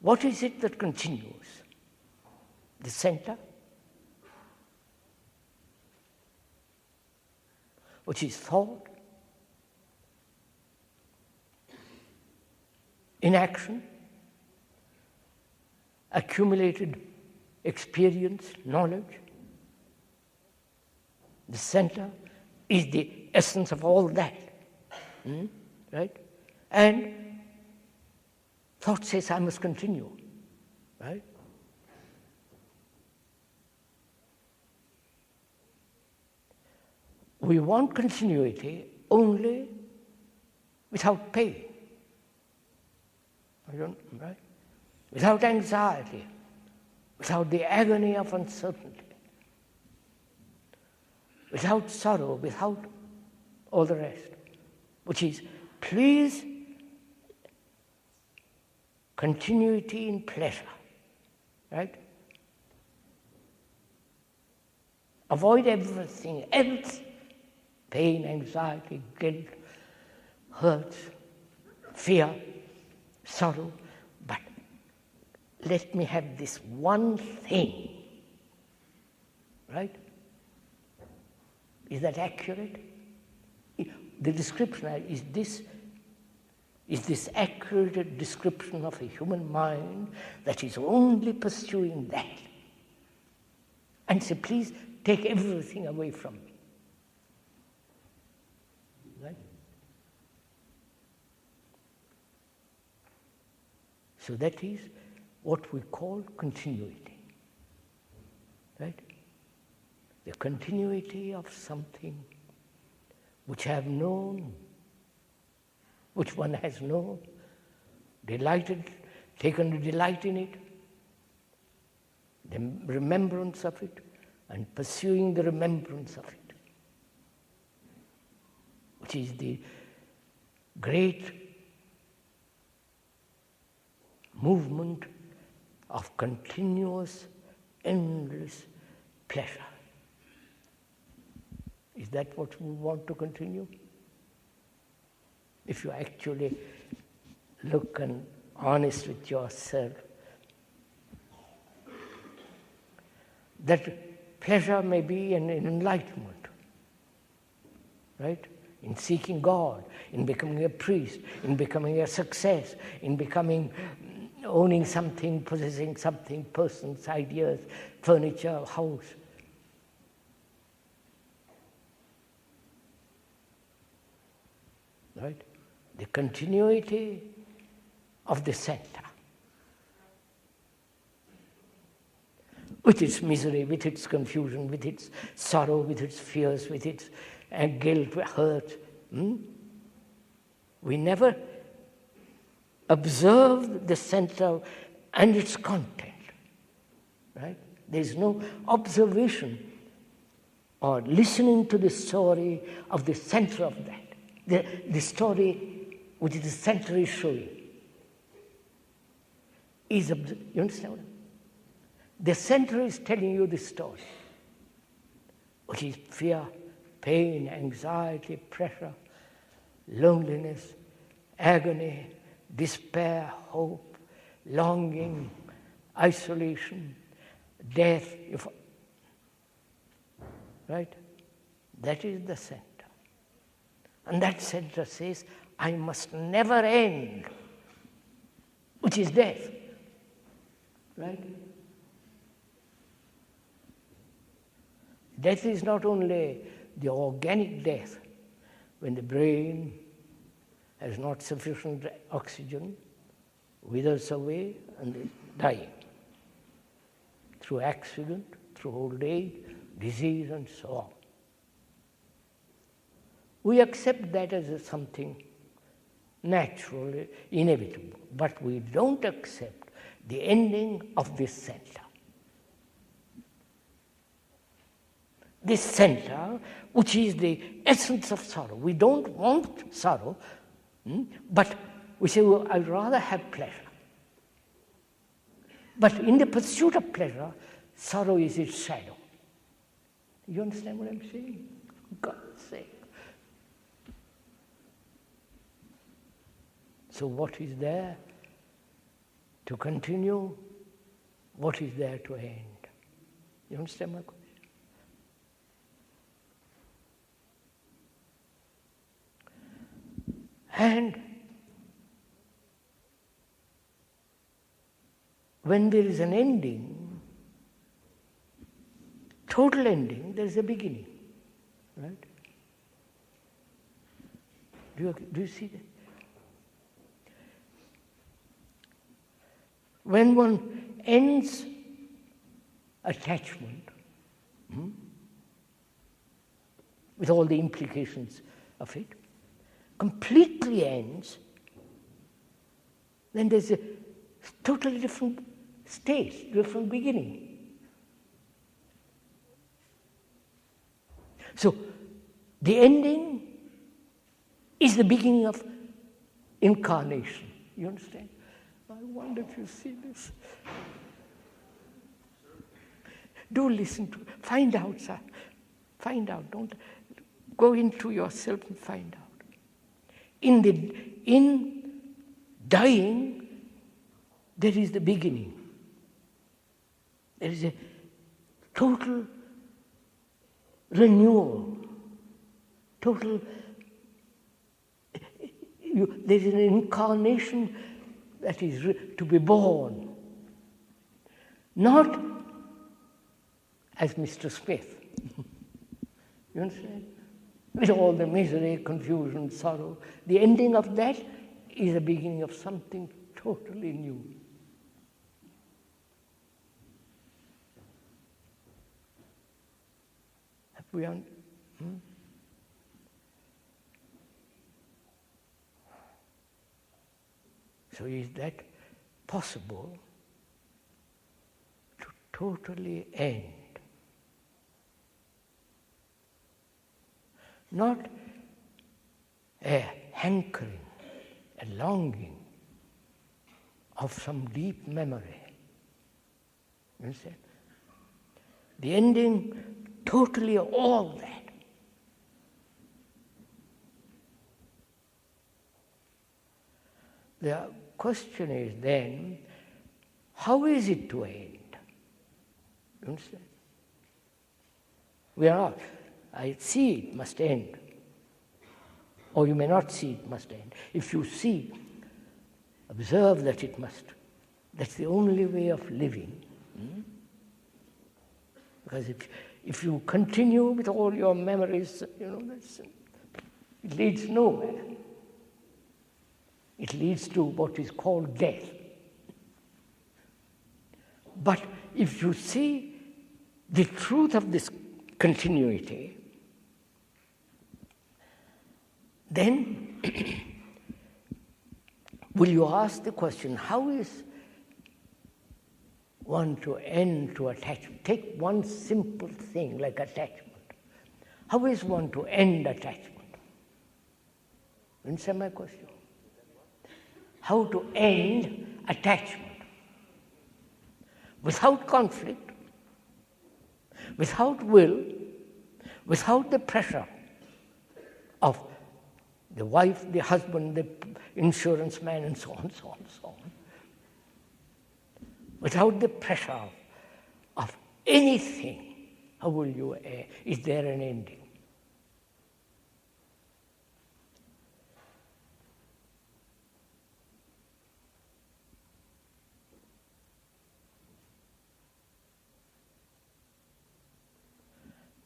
What is it that continues? The center, which is thought, inaction, accumulated experience, knowledge. The center is the essence of all that. Right? And thought says, I must continue. Right? We want continuity only without pain. Right? Without anxiety, without the agony of uncertainty, without sorrow, without all the rest, which is, please, continuity in pleasure, right? Avoid everything else, pain, anxiety, guilt, hurts, fear, sorrow, but let me have this one thing, right? Is that accurate? The description is this accurate description of a human mind that is only pursuing that? and say, please take everything away from me. Right? So that is what we call continuity. Right? The continuity of something which I have known, which one has known, delighted, taken a delight in it, the remembrance of it, and pursuing the remembrance of it, which is the great movement of continuous, endless pleasure. Is that what we want to continue? If you actually look and honest with yourself, that pleasure may be an enlightenment, right? In seeking God, in becoming a priest, in becoming a success, in becoming, owning something, possessing something, persons, ideas, furniture, house. Right? The continuity of the center. With its misery, with its confusion, with its sorrow, with its fears, with its guilt, hurt. We never observe the center and its content. Right? There is no observation or listening to the story of the center of that. The story which the center is showing is, you understand? The center is telling you the story, which is fear, pain, anxiety, pressure, loneliness, agony, despair, hope, longing, isolation, death. Right? That is the center. And that center says, I must never end, which is death. Right? Death is not only the organic death, when the brain has not sufficient oxygen, withers away and is dying. Through accident, through old age, disease and so on. We accept that as something natural, inevitable, but we don't accept the ending of this center. This center, which is the essence of sorrow. We don't want sorrow, but we say, well, I'd rather have pleasure. But in the pursuit of pleasure, sorrow is its shadow. You understand what I'm saying? For God's sake. So what is there to continue? What is there to end? You understand my question? And when there is an ending, total ending, there is a beginning. Right? Do you see that? When one ends attachment, with all the implications of it, completely ends, then there's a totally different stage, different beginning. So, the ending is the beginning of incarnation. You understand? I wonder if you see this. Do listen to it. Find out, sir. Find out. Don't go into yourself and find out. In dying, there is the beginning. There is a total renewal, total. There is an incarnation that is to be born, not as Mr. Smith. You understand? With all the misery, confusion, sorrow, the ending of that is the beginning of something totally new. Have we So is that possible to totally end? Not a hankering, a longing of some deep memory. You understand? The ending totally of all that. The question is then, how is it to end? You understand? We are not. I see it must end. Or you may not see it must end. If you see, observe that it must. That's the only way of living. Because if you continue with all your memories, it leads nowhere. It leads to what is called death. But if you see the truth of this continuity, then will you ask the question, how is one to end to attachment? Take one simple thing like attachment. How is one to end attachment? Answer my question. How to end attachment without conflict, without will, without the pressure of the wife, the husband, the insurance man, and so on, so on, so on. Without the pressure of anything, how will you, is there an ending?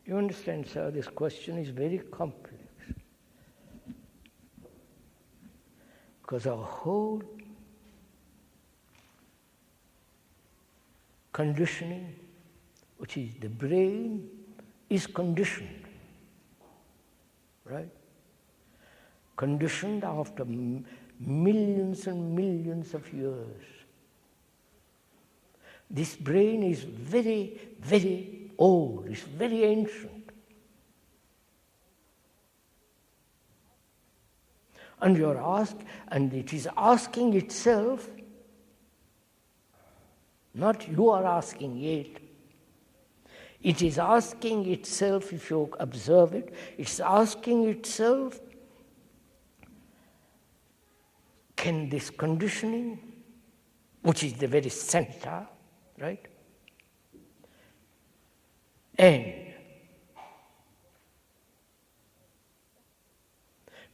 You understand, sir, this question is very complex. Because our whole conditioning, which is the brain, is conditioned, right? Conditioned after millions and millions of years. This brain is very, very old, it's very ancient. And and it is asking itself, not you are asking it. It is asking itself, if you observe it, it's asking itself, can this conditioning, which is the very center, right, end?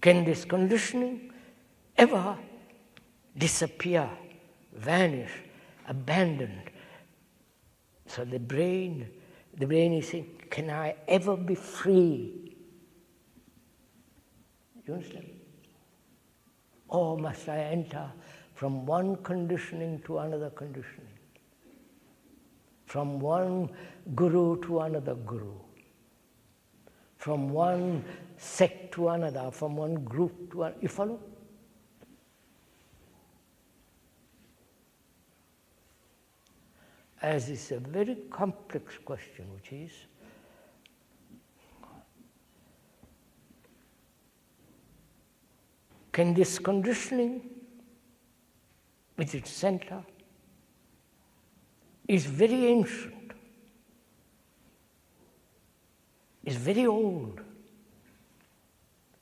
Can this conditioning ever disappear, vanish, abandoned? So the brain is saying, can I ever be free? You understand? Or must I enter from one conditioning to another conditioning? From one guru to another guru? From one sect to another, from one group to another. You follow? As it's a very complex question, which is, can this conditioning, with its center, is very ancient, is very old,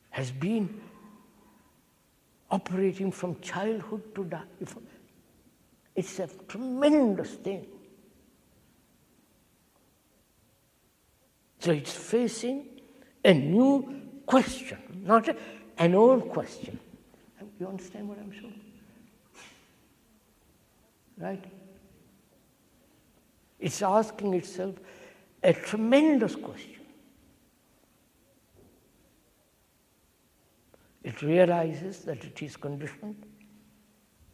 has been operating from childhood to die. It's a tremendous thing. So it's facing a new question, not an old question. You understand what I'm saying? Right? It's asking itself, a tremendous question. It realizes that it is conditioned,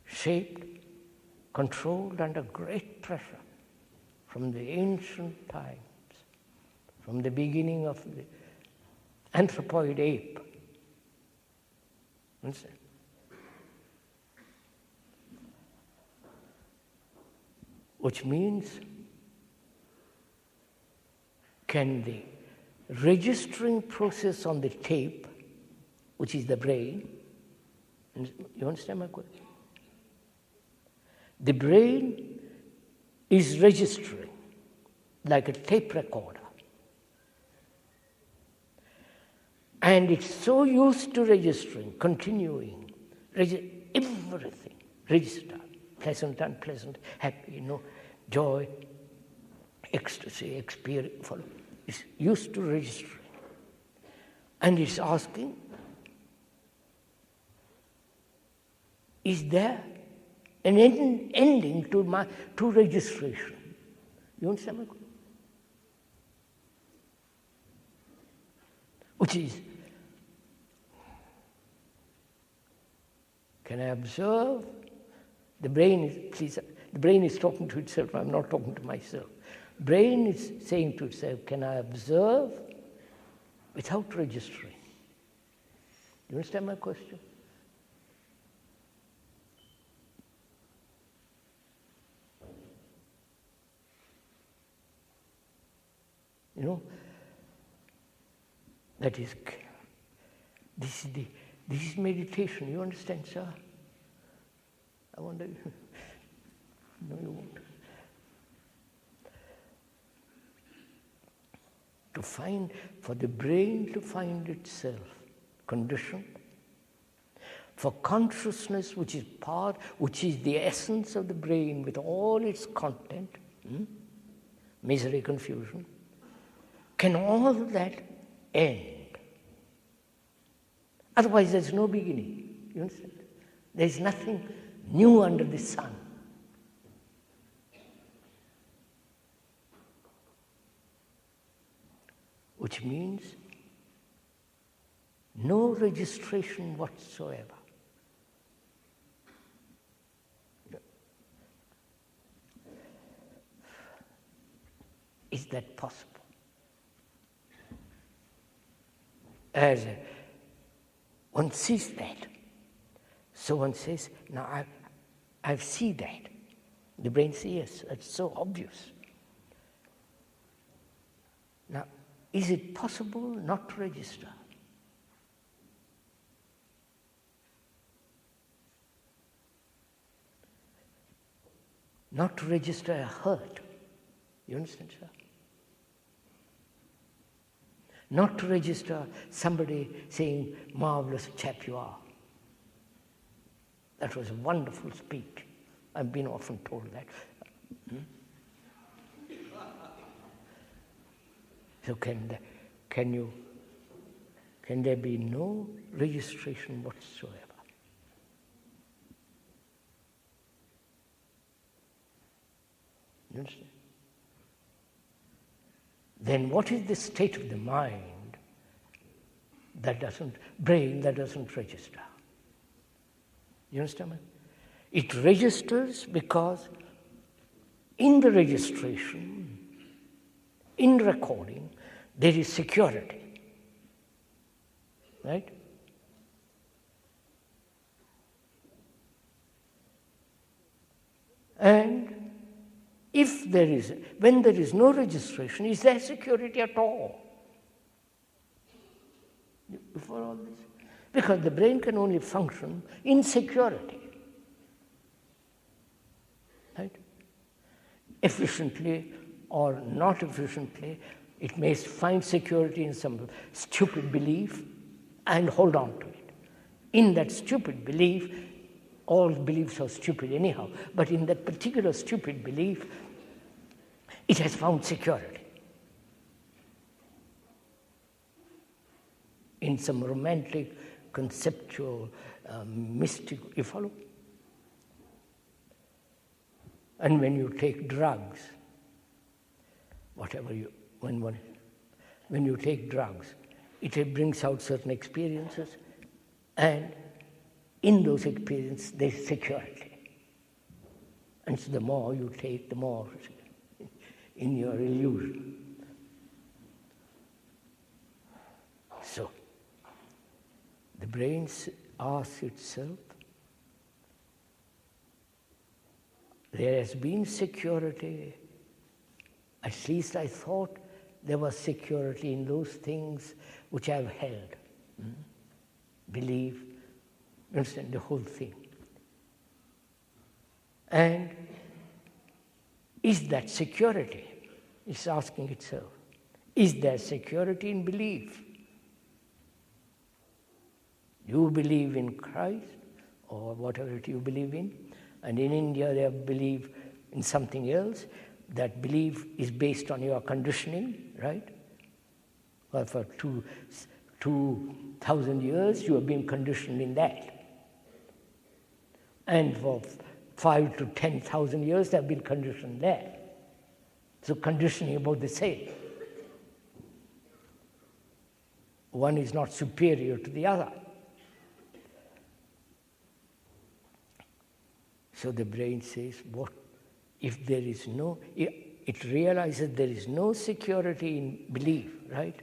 shaped, controlled under great pressure from the ancient times, from the beginning of the anthropoid ape. Understand? Which means, can the registering process on the tape, which is the brain, you understand my question? The brain is registering like a tape recorder. And it's so used to registering, continuing, everything, register, pleasant, unpleasant, happy, joy, ecstasy, experience, it's used to registering. And it's asking, is there an ending to registration? You understand my question? Which is, can I observe? The brain is talking to itself, I'm not talking to myself. Brain is saying to itself, can I observe without registering? Do you understand my question? That is, this is meditation. You understand, sir? I wonder. No, you won't. For the brain to find itself conditioned, for consciousness, which is the essence of the brain with all its content, misery, confusion, can all that end? Otherwise, there's no beginning. You understand? There's nothing new under the sun. Which means no registration whatsoever. Is that possible? As one sees that, so one says, now I've seen that. The brain says, yes, that's so obvious. Now, is it possible not to register? Not to register a hurt. You understand, sir? Not to register somebody saying, marvelous chap you are. That was a wonderful speech. I've been often told that. So can there be no registration whatsoever? You understand? Then what is the state of the mind brain that doesn't register? You understand me? It registers because in the registration, in recording, there is security. Right? And when there is no registration, is there security at all? For all this? Because the brain can only function in security. Right? Efficiently or not efficiently, it may find security in some stupid belief and hold on to it. In that stupid belief, all beliefs are stupid anyhow, but in that particular stupid belief, it has found security. In some romantic, conceptual, mystic, you follow? And when you take drugs, whatever when you take drugs, it brings out certain experiences, and in those experiences there's security. And so the more you take, the more in your illusion. So, the brain asks itself, there has been security, at least I thought there was security in those things which I've held. Believe, understand the whole thing. And is that security? It's asking itself. Is there security in belief? You believe in Christ or whatever you believe in, and in India they believe in something else. That belief is based on your conditioning, right? Well, for 2,000 years you have been conditioned in that. And for 5 to 10,000 years they have been conditioned there. So conditioning about the same. One is not superior to the other. So the brain says, what if there is no, it realizes there is no security in belief, right?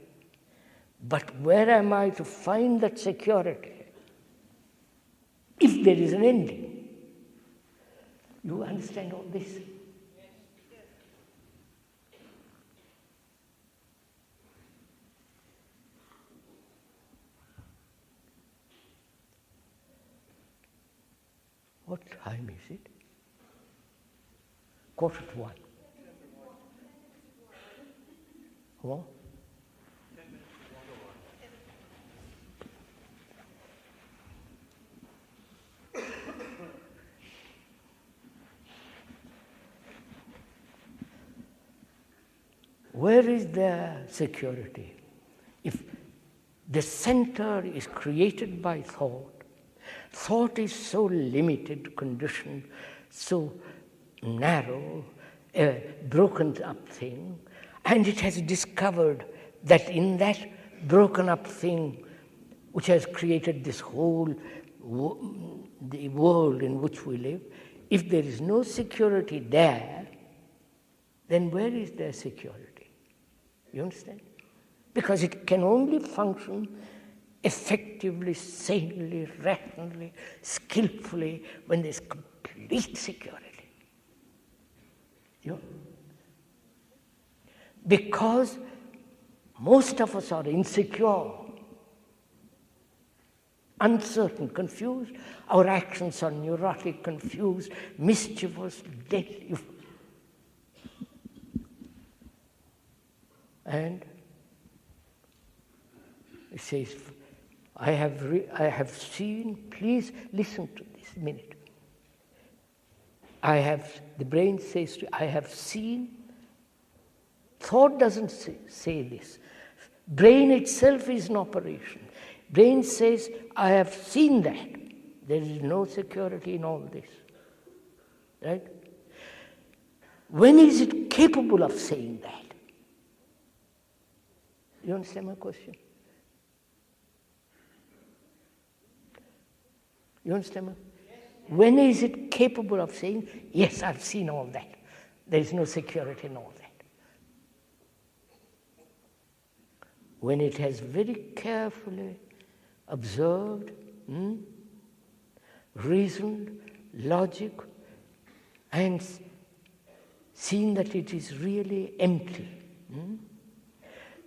But where am I to find that security if there is an ending? You understand all this? What time is it? 1:45. What? Where is the security? If the center is created by thought, thought is so limited, conditioned, so narrow, a broken up thing, and it has discovered that in that broken up thing, which has created this whole the world in which we live, if there is no security there, then where is there security? You understand? Because it can only function effectively, sanely, rationally, skillfully when there's complete security. You know? Because most of us are insecure, uncertain, confused. Our actions are neurotic, confused, mischievous, deadly. And it says, I have seen, please listen to this minute. The brain says, I have seen. Thought doesn't say this. Brain itself is in operation. Brain says, I have seen that. There is no security in all this. Right? When is it capable of saying that? You understand my question? You understand me? When is it capable of saying, yes, I've seen all that. There is no security in all that. When it has very carefully observed, reasoned, logic, and seen that it is really empty.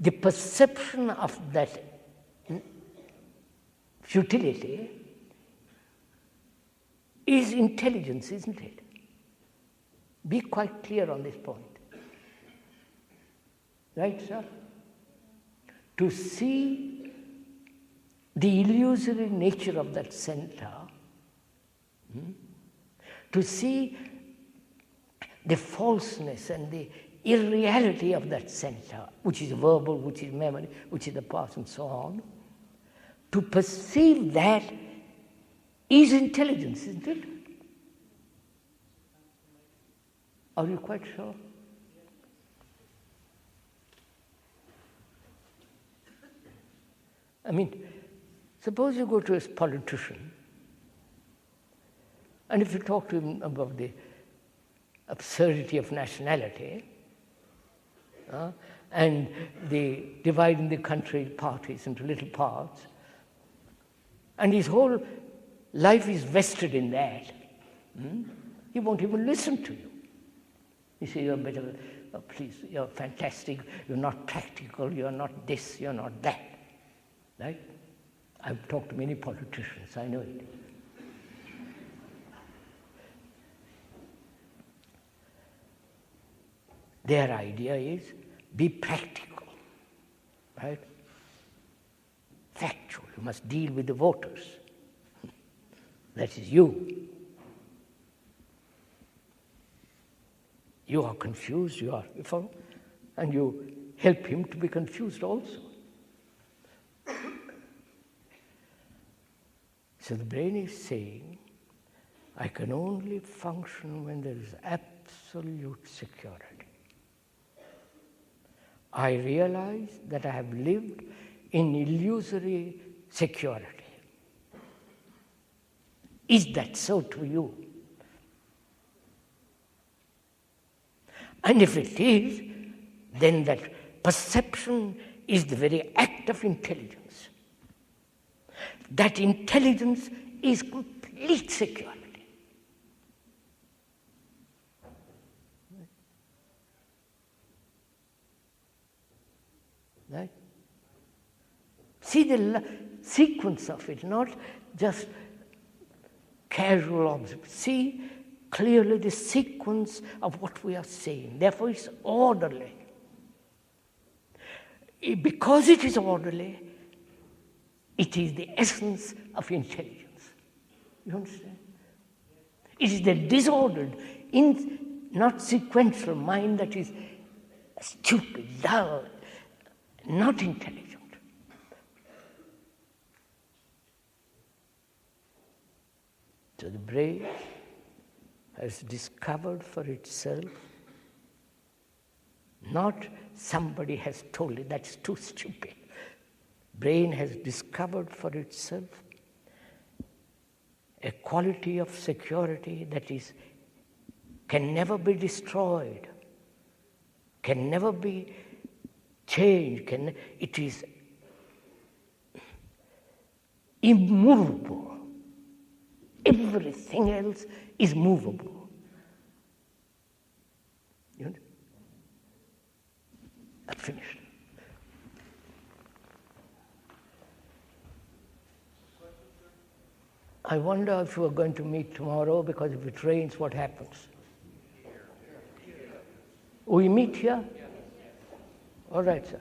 The perception of that futility is intelligence, isn't it? Be quite clear on this point. Right, sir? To see the illusory nature of that center, to see the falseness and the irreality of that center, which is verbal, which is memory, which is the past, and so on, to perceive that is intelligence, isn't it? Are you quite sure? I mean, suppose you go to a politician, and if you talk to him about the absurdity of nationality, and the dividing the country parties into little parts, and his whole life is vested in that, he won't even listen to you. You say, you're better, please, you're fantastic, you're not practical, you're not this, you're not that. Right? I've talked to many politicians, I know it. Their idea is, be practical, right? Factual, you must deal with the voters. That is you. You are confused, and you help him to be confused also. So the brain is saying, I can only function when there is absolute security. I realize that I have lived in illusory security. Is that so to you? And if it is, then that perception is the very act of intelligence. That intelligence is complete security. Right? See the sequence of it, not just casual observation. See clearly the sequence of what we are saying. Therefore, it's orderly. Because it is orderly, it is the essence of intelligence. You understand? It is the disordered, not sequential mind that is stupid, dull, not intelligent. So the brain has discovered for itself, not somebody has told it, that's too stupid. Brain has discovered for itself a quality of security that can never be destroyed, can never be changed, it is immovable. Everything else is movable. You know? I've finished. I wonder if we are going to meet tomorrow, because if it rains, what happens? We meet here? All right, sir.